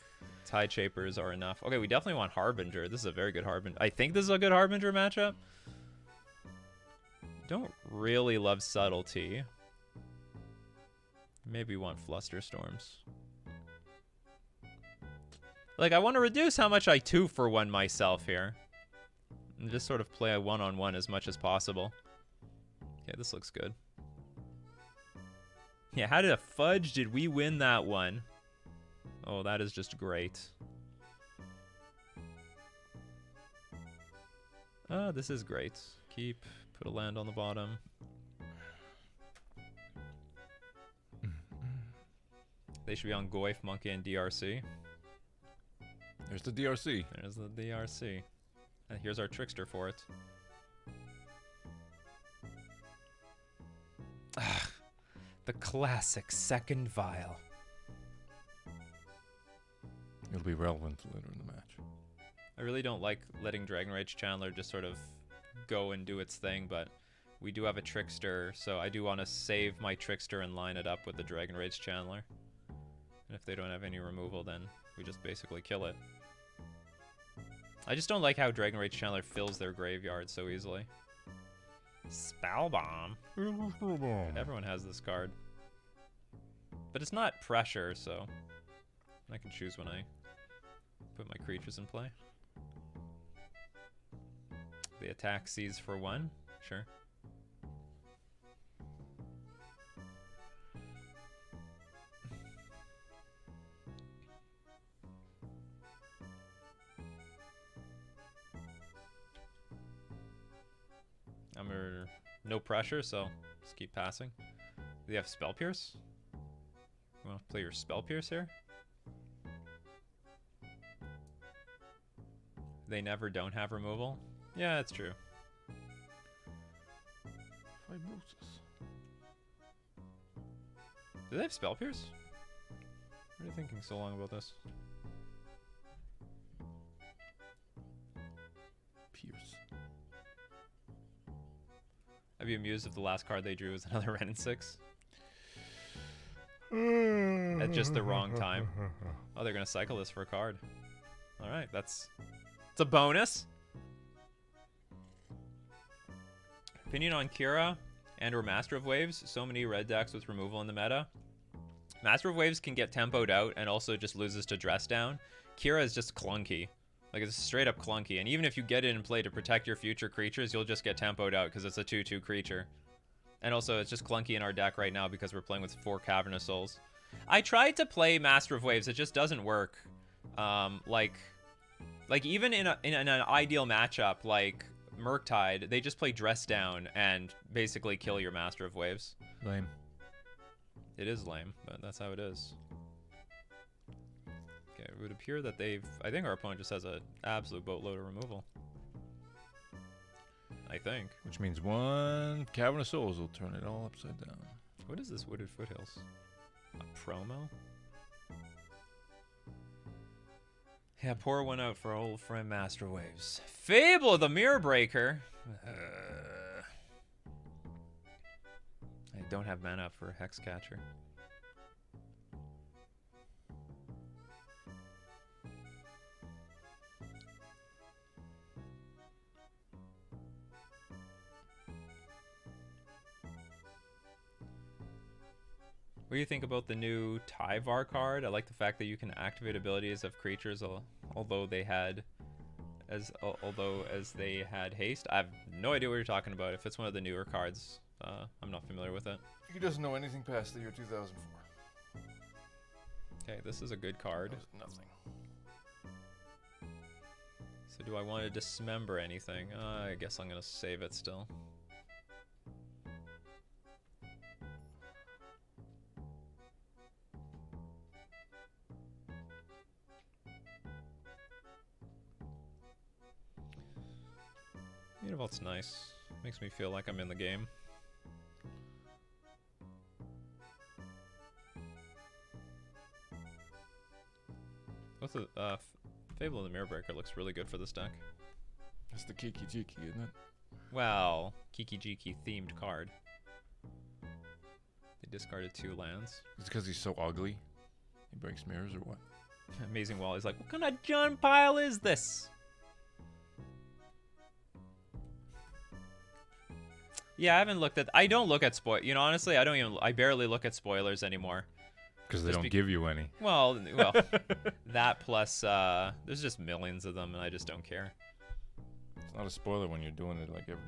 A: Tide Shapers are enough. Okay, we definitely want Harbinger. This is a very good Harbinger. I think this is a good Harbinger matchup. Don't really love Subtlety. Maybe want Flusterstorms. Like, I want to reduce how much I 2-for-1 myself here. And just sort of play a one-on-one as much as possible. Okay, this looks good. Yeah, how did a fudge did we win that one? Oh, that is just great. This is great. Keep, put a land on the bottom. They should be on Goyf, Monkey, and DRC.
B: There's the DRC.
A: There's the DRC. And here's our Trickster for it. Ah, the classic second vial.
B: It'll be relevant later in the match.
A: I really don't like letting Dragon Rage Chandler just sort of go and do its thing, but we do have a Trickster, so I do want to save my Trickster and line it up with the Dragon Rage Chandler. And if they don't have any removal, then we just basically kill it. I just don't like how Dragon Rage Chandler fills their graveyard so easily. Spell Bomb. Everyone has this card. But it's not pressure, so I can choose when I put my creatures in play. The attack sees for 1. Sure. No pressure, so just keep passing. Do you have Spell Pierce? You want to play your Spell Pierce here? They never don't have removal? Yeah, that's true.
B: Fibrosis.
A: Do they have Spell Pierce? What are you thinking so long about this?
B: Pierce.
A: I'd be amused if the last card they drew was another Wrenn and 6. At just the wrong time. Oh, they're gonna cycle this for a card. Alright, it's a bonus. Opinion on Kira and or Master of Waves. So many red decks with removal in the meta. Master of Waves can get tempoed out and also just loses to Dress Down. Kira is just clunky. Like, it's straight up clunky. And even if you get it in play to protect your future creatures, you'll just get tempoed out because it's a 2/2 creature. And also, it's just clunky in our deck right now because we're playing with 4 Cavernous Souls. I tried to play Master of Waves. It just doesn't work. Like even in an ideal matchup like Murktide, they just play Dress Down and basically kill your Master of Waves.
B: Lame.
A: It is lame, but that's how it is. Okay, it would appear that I think our opponent just has an absolute boatload of removal. I think.
B: Which means one Cavern of Souls will turn it all upside down.
A: What is this Wooded Foothills? A promo? Yeah, pour one out for old friend Master Waves. Fable of the Mirror Breaker. I don't have mana for Hexcatcher. What do you think about the new Tyvar card? I like the fact that you can activate abilities of creatures, although they had they had haste. I have no idea what you're talking about. If it's one of the newer cards, I'm not familiar with it.
B: He doesn't know anything past the year 2004.
A: Okay, this is a good card.
B: Nothing.
A: So do I want to dismember anything? I guess I'm gonna save it still. Univault's nice. Makes me feel like I'm in the game. What's the Fable of the Mirror Breaker looks really good for this deck.
B: That's the Kiki Jiki, isn't it?
A: Well, Kiki Jiki themed card. They discarded 2 lands.
B: Is it because he's so ugly? He breaks mirrors or what?
A: Amazing Wall is like, what kind of John pile is this? Yeah, I haven't looked at. I don't look at honestly, I barely look at spoilers anymore.
B: Because they don't give you any.
A: Well, that plus there's just millions of them, and I just don't care.
B: It's not a spoiler when you're doing it like every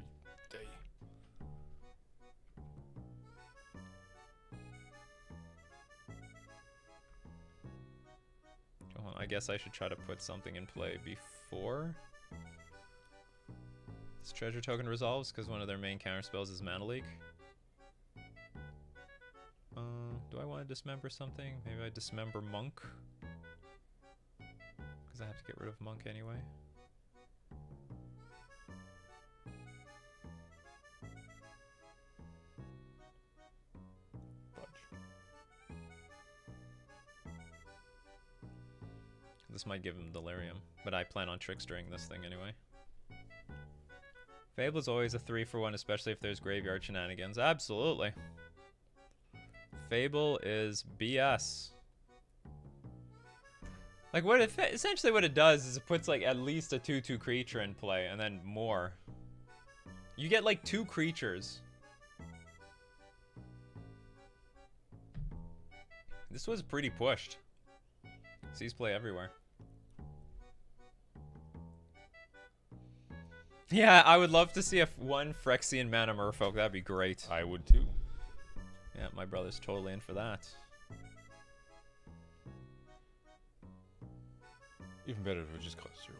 B: day.
A: Well, I guess I should try to put something in play before this treasure token resolves, because one of their main counter spells is Mana Leak. Do I want to dismember something? Maybe I dismember Monk, because I have to get rid of Monk anyway. This might give him Delirium, but I plan on trickstering this thing anyway. Fable is always a 3-for-1, especially if there's graveyard shenanigans. Absolutely. Fable is BS. Like essentially what it does is it puts like at least a 2/2 creature in play and then more. You get like 2 creatures. This was pretty pushed. Sees play everywhere. Yeah, I would love to see one Phyrexian Mana Merfolk. That'd be great.
B: I would too.
A: Yeah, my brother's totally in for that.
B: Even better if it just costs 0.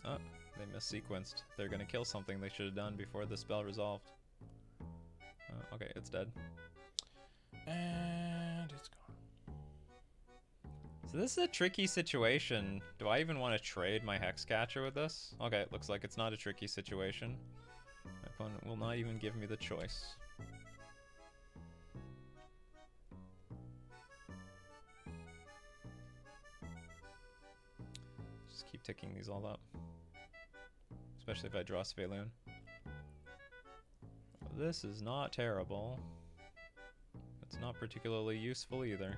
A: Oh, they missequenced. They're gonna kill something they should have done before the spell resolved. Okay, it's dead.
B: And it's gone.
A: So this is a tricky situation. Do I even want to trade my Hexcatcher with this? Okay, it looks like it's not a tricky situation. My opponent will not even give me the choice. Just keep ticking these all up. Especially if I draw Sveiloon. This is not terrible. It's not particularly useful either.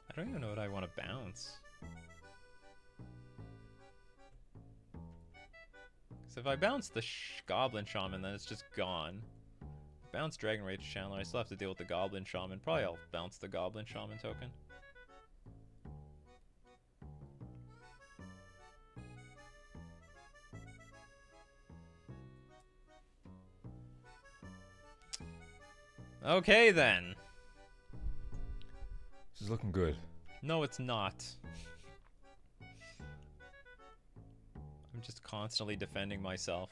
A: I don't even know what I want to bounce. Because if I bounce the Goblin Shaman, then it's just gone. Bounce Dragon Rage Channeler, I still have to deal with the Goblin Shaman. Probably I'll bounce the Goblin Shaman token. Okay, then.
B: This is looking good.
A: No, it's not. I'm just constantly defending myself.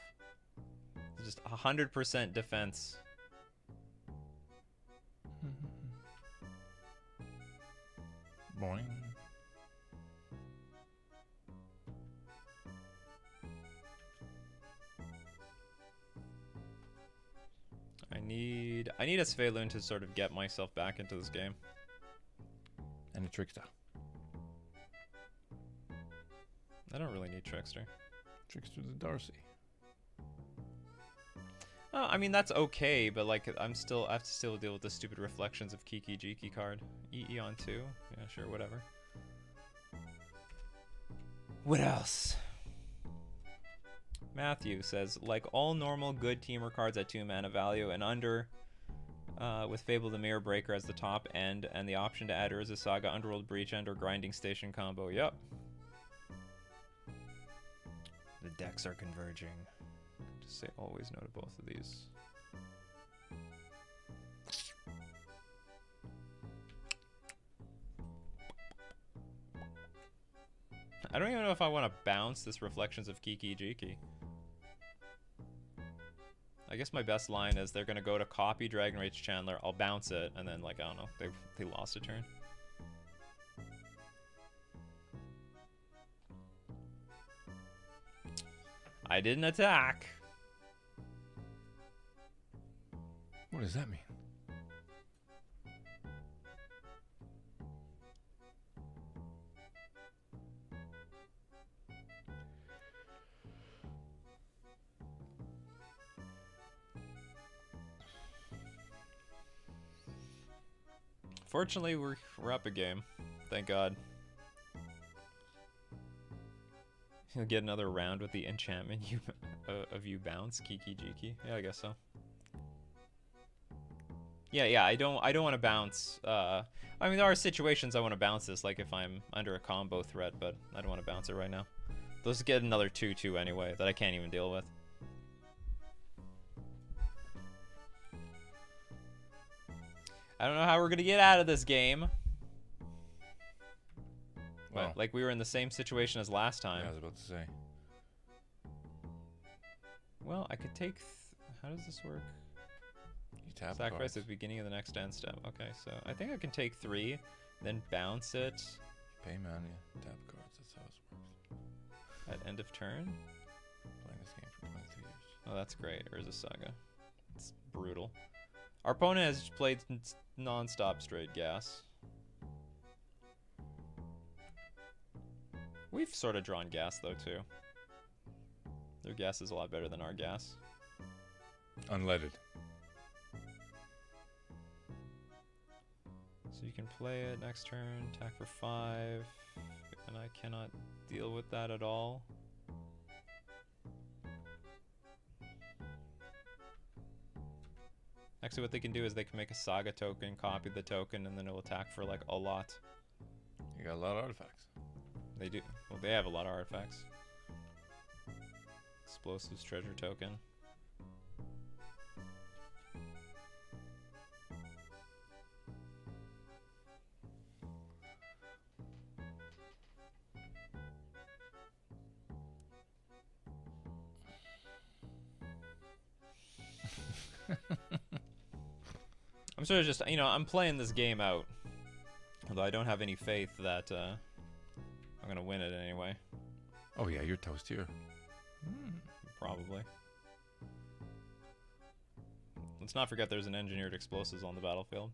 A: Just 100% defense.
B: Boing.
A: I need a Svelun to sort of get myself back into this game.
B: And a Trickster.
A: I don't really need Trickster.
B: Trickster the Darcy.
A: Oh, I mean that's okay, but like I have to still deal with the stupid reflections of Kiki Jiki card. EE on 2. Yeah, sure, whatever. What else? Matthew says, like all normal good teamer cards at 2 mana value and under, with Fable the Mirror Breaker as the top end, and the option to add Urza Saga, Underworld Breach End, or Grinding Station combo. Yep. The decks are converging. Just say always no to both of these. I don't even know if I want to bounce this Reflections of Kiki Jiki. I guess my best line is they're going to go to copy Dragon Rage Chandler, I'll bounce it, and then, like, I don't know, they lost a turn. I didn't attack.
B: What does that mean?
A: Fortunately, we're up a game. Thank God. He'll get another round with the enchantment of you bounce, Kiki Jiki. Yeah, I guess so. Yeah, I don't want to bounce. I mean, there are situations I want to bounce this, like if I'm under a combo threat, but I don't want to bounce it right now. Let's get another 2/2 anyway that I can't even deal with. I don't know how we're gonna get out of this game.
B: Well,
A: but like we were in the same situation as last time.
B: Yeah, I was about to say.
A: Well, I could take. How does this work?
B: You tap
A: Sacrifice
B: cards.
A: at the beginning of the next end step. Okay, so I think I can take 3, then bounce it.
B: Pay mana, tap cards. That's how it works.
A: At end of turn.
B: Playing this game for 22 years.
A: Oh, that's great. Urza Saga. It's brutal. Our opponent has played non-stop straight gas. We've sort of drawn gas though too. Their gas is a lot better than our gas.
B: Unleaded.
A: So you can play it next turn, attack for 5, and I cannot deal with that at all. Actually, what they can do is they can make a Saga token, copy the token, and then it'll attack for like a lot.
B: You got a lot of artifacts.
A: They do. Well, they have a lot of artifacts. Explosives treasure token. I'm sort of just, you know, I'm playing this game out. Although I don't have any faith that I'm going to win it anyway.
B: Oh yeah, you're toast here.
A: Probably. Let's not forget there's an engineered explosives on the battlefield.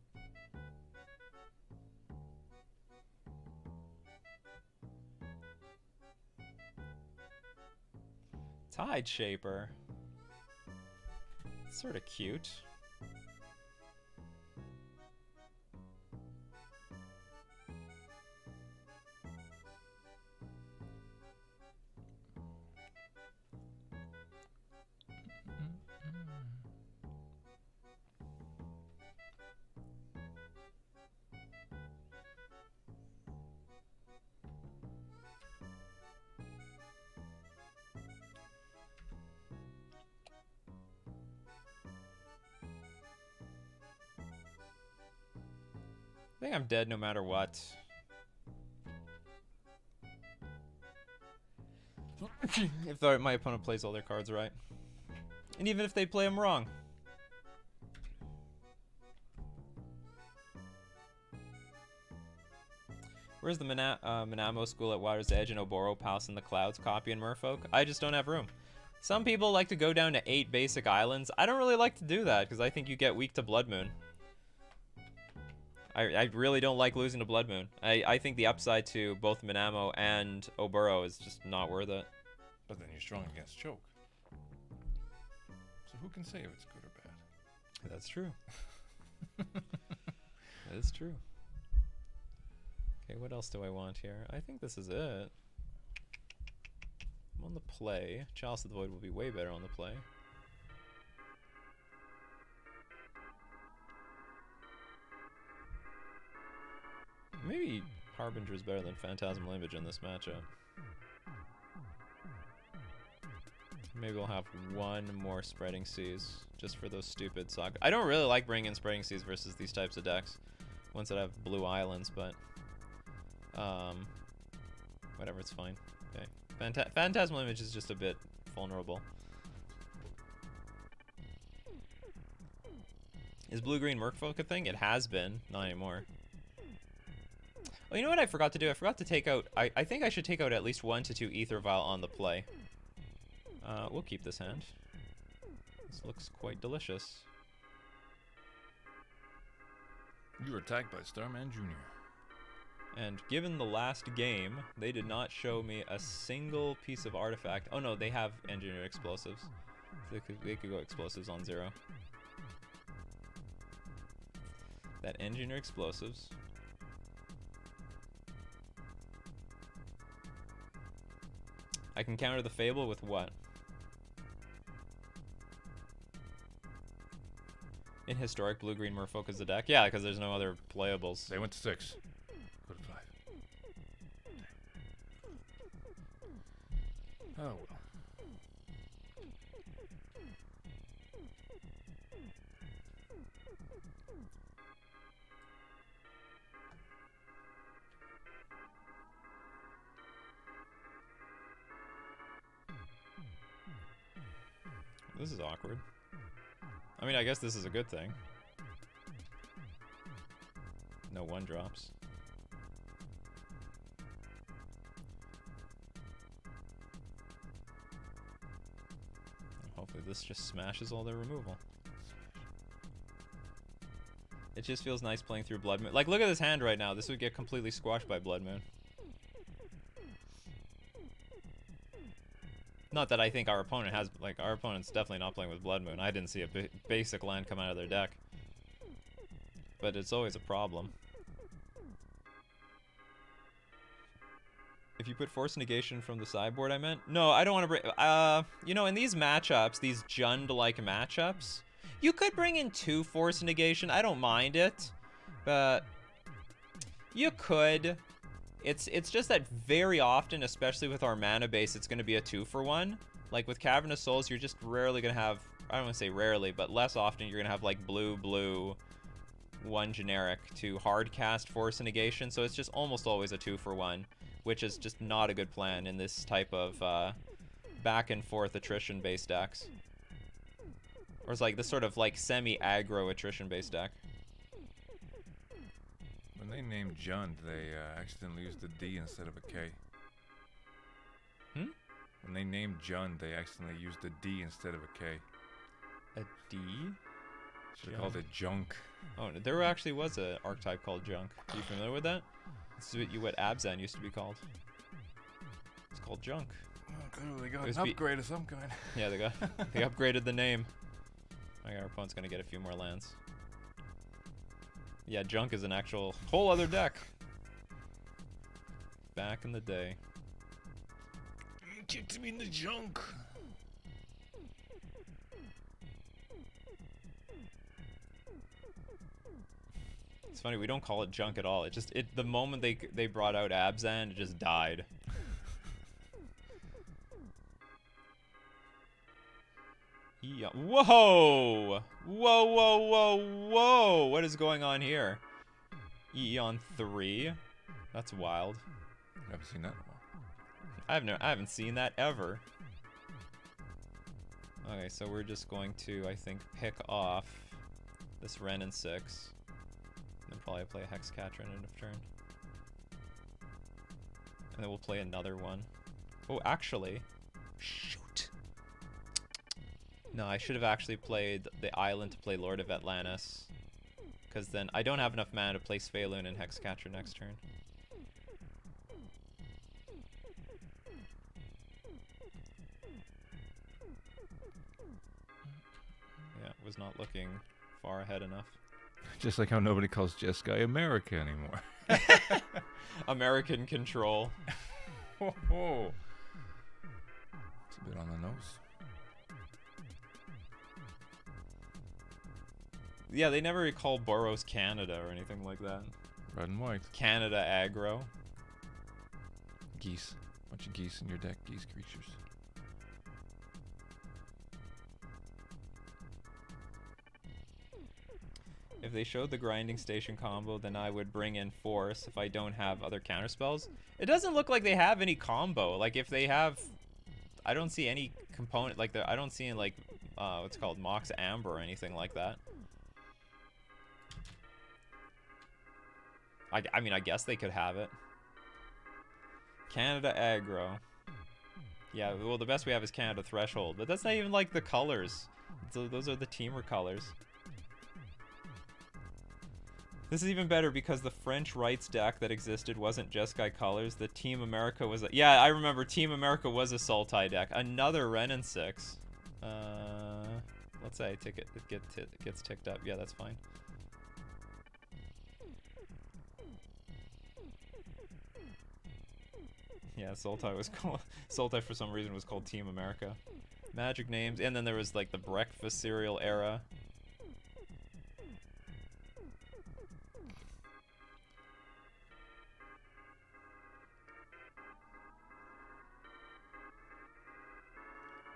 A: Tide Shaper. It's sort of cute. think I'm dead no matter what. If my opponent plays all their cards right. And even if they play them wrong. Where's the Minamo School at Water's Edge and Oboro Palace in the Clouds copy in Merfolk? I just don't have room. Some people like to go down to 8 basic islands. I don't really like to do that because I think you get weak to Blood Moon. I really don't like losing to Blood Moon. I think the upside to both Minamo and Oboro is just not worth it.
B: But then you're strong against Choke. So who can say if it's good or bad?
A: That's true. That is true. Okay, what else do I want here? I think this is it. I'm on the play. Chalice of the Void will be way better on the play. Maybe Harbinger is better than Phantasmal Image in this matchup. Maybe we'll have one more Spreading Seas, just for those stupid saga. I don't really like bringing in Spreading Seas versus these types of decks, ones that have blue islands, but whatever, it's fine. Okay, Phantasmal Image is just a bit vulnerable. Is blue-green Merfolk a thing? It has been, not anymore. Oh, you know what I forgot to do? I forgot to take out... I think I should take out at least 1 to 2 Aether Vial on the play. We'll keep this hand. This looks quite delicious.
B: You were attacked by Starman Jr.
A: And given the last game, they did not show me a single piece of artifact. Oh no, they have engineered explosives. They could go explosives on 0. That engineered explosives. I can counter the Fable with what? In Historic, blue-green Merfolk is the deck? Yeah, because there's no other playables.
B: They went to 6. Go to 5. Oh well.
A: This is awkward. I mean, I guess this is a good thing. No 1-drops. Hopefully this just smashes all their removal. It just feels nice playing through Blood Moon. Like, look at this hand right now. This would get completely squashed by Blood Moon. Not that I think our opponent has, like, our opponent's definitely not playing with Blood Moon. I didn't see a basic land come out of their deck. But it's always a problem. If you put Force Negation from the sideboard, I meant? No, I don't want to bring... you know, in these matchups, these Jund-like matchups, you could bring in 2 Force Negation. I don't mind it. But you could... It's just that very often, especially with our mana base, it's going to be a 2-for-1. Like with Cavernous Souls, you're just rarely going to have, I don't want to say rarely, but less often you're going to have like blue, 1 generic to hard cast Force Negation. So it's just almost always a 2-for-1, which is just not a good plan in this type of back and forth attrition based decks. Or it's like this sort of like semi-aggro attrition based deck.
B: When they named Jund, they accidentally used a D instead of a K.
A: Hmm?
B: When they named Jund, they accidentally used a D instead of a K.
A: A D?
B: Should have called it Junk.
A: Oh, there actually was an archetype called Junk. Are you familiar with that? This is what Abzan used to be called. It's called Junk.
B: Oh, clearly they got an upgrade of some kind.
A: Yeah, they upgraded the name. Okay, our opponent's gonna get a few more lands. Yeah, Junk is an actual whole other deck. Back in the day.
B: Kicked me in the junk.
A: It's funny, we don't call it Junk at all. The moment they brought out Abzan, it just died. Yeah. Whoa! Whoa, whoa, whoa, whoa! What is going on here? Eon 3. That's wild.
B: I haven't seen that in a while.
A: I haven't seen that ever. Okay, so we're just going to, I think, pick off this Ren and 6. Then probably play a Hexcatcher in end of turn. And then we'll play another one. Oh, actually, shoot. No, I should have actually played the island to play Lord of Atlantis. Because then I don't have enough mana to play Sphaloon and Hexcatcher next turn. Yeah, was not looking far ahead enough.
B: Just like how nobody calls Jeskai America anymore.
A: American control.
B: Ho, ho. It's a bit on the nose.
A: Yeah, they never call Boros Canada or anything like that.
B: Red and white.
A: Canada aggro.
B: Geese. Bunch of geese in your deck. Geese creatures.
A: If they showed the Grinding Station combo, then I would bring in Force if I don't have other counterspells. It doesn't look like they have any combo. Like, if they have... I don't see any component... Like, I don't see, like, what's it called? Mox Amber or anything like that. I mean, I guess they could have it. Canada aggro. Yeah, well, the best we have is Canada Threshold. But that's not even, like, the colors. So those are the teamer colors. This is even better because the French rights deck that existed wasn't Jeskai colors. The Team America was a... Yeah, I remember Team America was a Sultai deck. Another Ren and 6. Let's say it gets ticked up. Yeah, that's fine. Yeah, Sultai was called... Sultai for some reason was called Team America. Magic names. And then there was like the breakfast cereal era.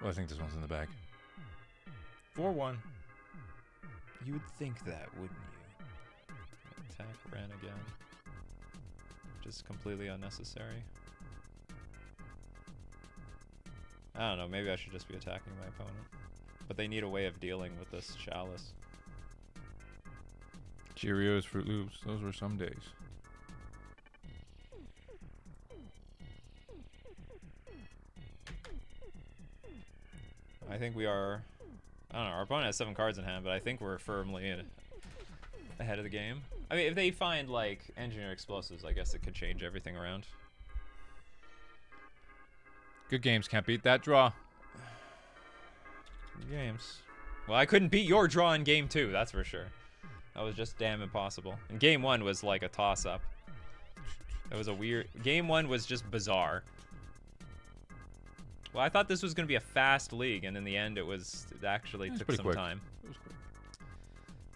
B: Well, I think this one's in the bag. 4-1.
A: You would think that, wouldn't you? Attack Ren again. Just completely unnecessary. I don't know, maybe I should just be attacking my opponent. But they need a way of dealing with this Chalice.
B: Cheerios, Fruit Loops, those were some days.
A: I think we are... I don't know, our opponent has 7 cards in hand, but I think we're firmly ahead of the game. I mean, if they find, like, engineer explosives, I guess it could change everything around.
B: Good games, can't beat that draw.
A: Good games. Well, I couldn't beat your draw in game 2, that's for sure. That was just damn impossible. And game 1 was like a toss-up. It was a weird... Game 1 was just bizarre. Well, I thought this was going to be a fast league, and in the end it actually took some time.
B: It was quick.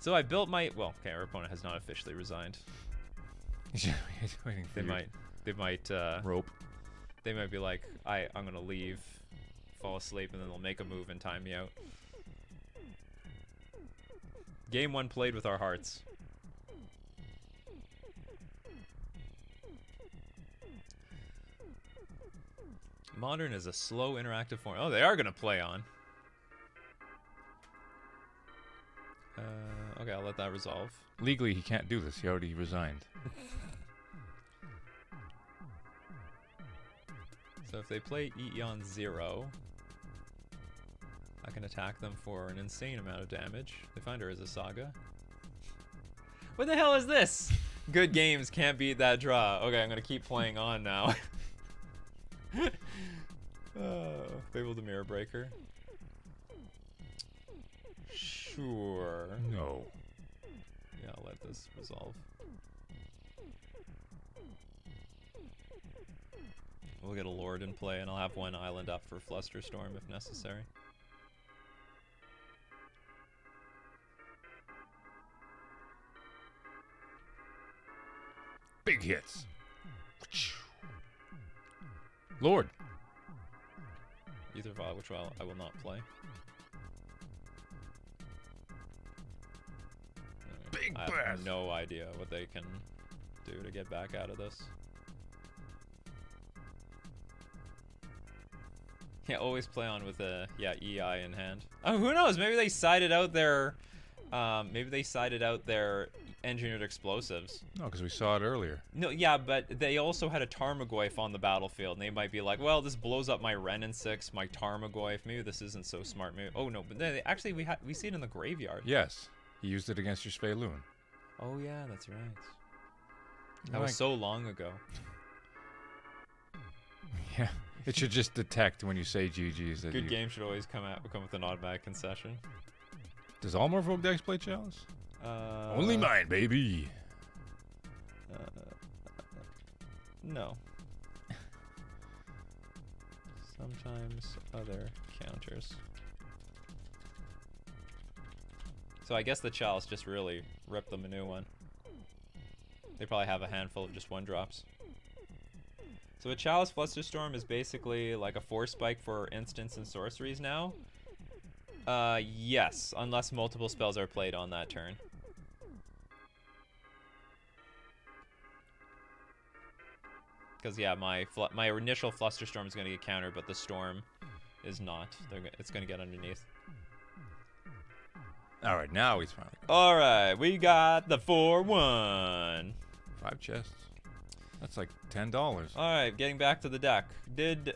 A: So I built my... Well, okay, our opponent has not officially resigned.
B: He's waiting for
A: They might,
B: rope.
A: They might be like, I'm going to leave, fall asleep, and then they'll make a move and time me out. Game 1 played with our hearts. Modern is a slow interactive form. Oh, they are going to play on. Okay, I'll let that resolve.
B: Legally, he can't do this. He already resigned.
A: So if they play Eon 0, I can attack them for an insane amount of damage. They find her as a Saga. What the hell is this? Good games, can't beat that draw. Okay, I'm going to keep playing on now. Fable the Mirror Breaker. Sure.
B: No.
A: Yeah, I'll let this resolve. We'll get a Lord in play, and I'll have one island up for Flusterstorm if necessary.
B: Big hits. Lord.
A: Either Vial, which I will not play.
B: Big
A: I
B: blast.
A: have no idea what they can do to get back out of this? Yeah, always play on with a EI in hand. Oh, who knows? Maybe they sided out their engineered explosives.
B: No, because we saw it earlier.
A: No, yeah, but they also had a Tarmogoyf on the battlefield, and they might be like, well, this blows up my Renin 6, my Tarmogoyf. Maybe this isn't so smart. Maybe. Oh no, but then actually we see it in the graveyard.
B: Yes, he used it against your Svaelun.
A: Oh yeah, that's right. That was so long ago.
B: Yeah, it should just detect when you say GG's. That
A: Good game should always come with an automatic concession.
B: Does all Merfolk decks play Chalice? Only mine, baby.
A: No. Sometimes other counters. So I guess the Chalice just really ripped them a new one. They probably have a handful of just 1-drops. So a Chalice Flusterstorm is basically like a 4-spike for instants and sorceries now. Yes, unless multiple spells are played on that turn. Because yeah, my initial Flusterstorm is going to get countered, but the Storm is not. It's going to get underneath.
B: All right, now he's finally.
A: All right, we got the 4-1.
B: 5 chests. That's like $10.
A: All right, getting back to the deck. Did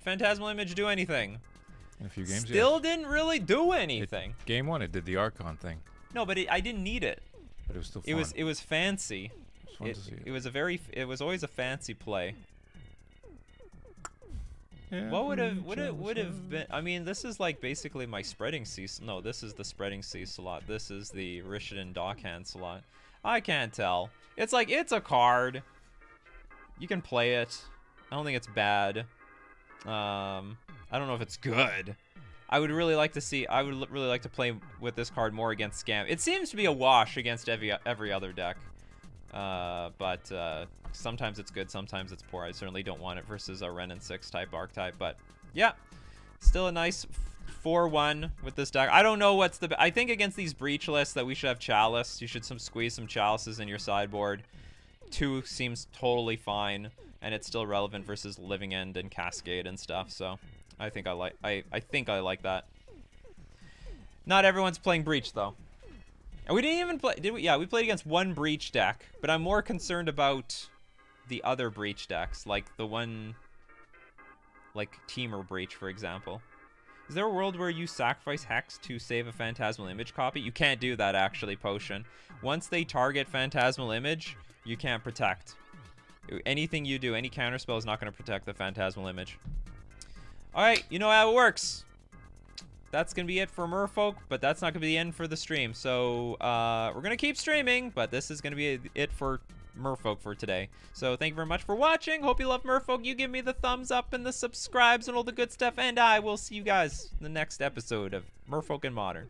A: Phantasmal Image do anything?
B: In a few games,
A: Still didn't really do anything.
B: Game 1, it did the Archon thing.
A: No, but I didn't need it.
B: But it was still fun.
A: It was fancy.
B: It was fun to see it.
A: It was always a fancy play.
B: Yeah,
A: What would have been? I mean, this is like basically my spreading sea. No, this is the spreading sea slot. This is the Rishadan Dockhand slot. I can't tell. It's like it's a card. You can play it. I don't think it's bad. I don't know if it's good. I would really like to see. I would really like to play with this card more against Scam. It seems to be a wash against every other deck. But sometimes it's good, sometimes it's poor. I certainly don't want it versus a Renin 6 type archetype. But yeah, still a nice 4-1 with this deck. I don't know what's the. I think against these breach lists that we should have Chalice. You should squeeze some Chalices in your sideboard. 2 seems totally fine, and it's still relevant versus Living End and Cascade and stuff. So I think I like that. Not everyone's playing breach though. And we didn't even play, did we? Yeah, we played against one breach deck, but I'm more concerned about the other breach decks, like the one, like Teamer Breach, for example. Is there a world where you sacrifice Hex to save a Phantasmal Image copy? You can't do that, actually, Potion. Once they target Phantasmal Image, you can't protect. Anything you do, any counterspell is not going to protect the Phantasmal Image. Alright, you know how it works. That's going to be it for Merfolk, but that's not going to be the end for the stream. So, we're going to keep streaming, but this is going to be it for Merfolk for today. So, thank you very much for watching. Hope you love Merfolk. You give me the thumbs up and the subscribes and all the good stuff, and I will see you guys in the next episode of Merfolk and Modern.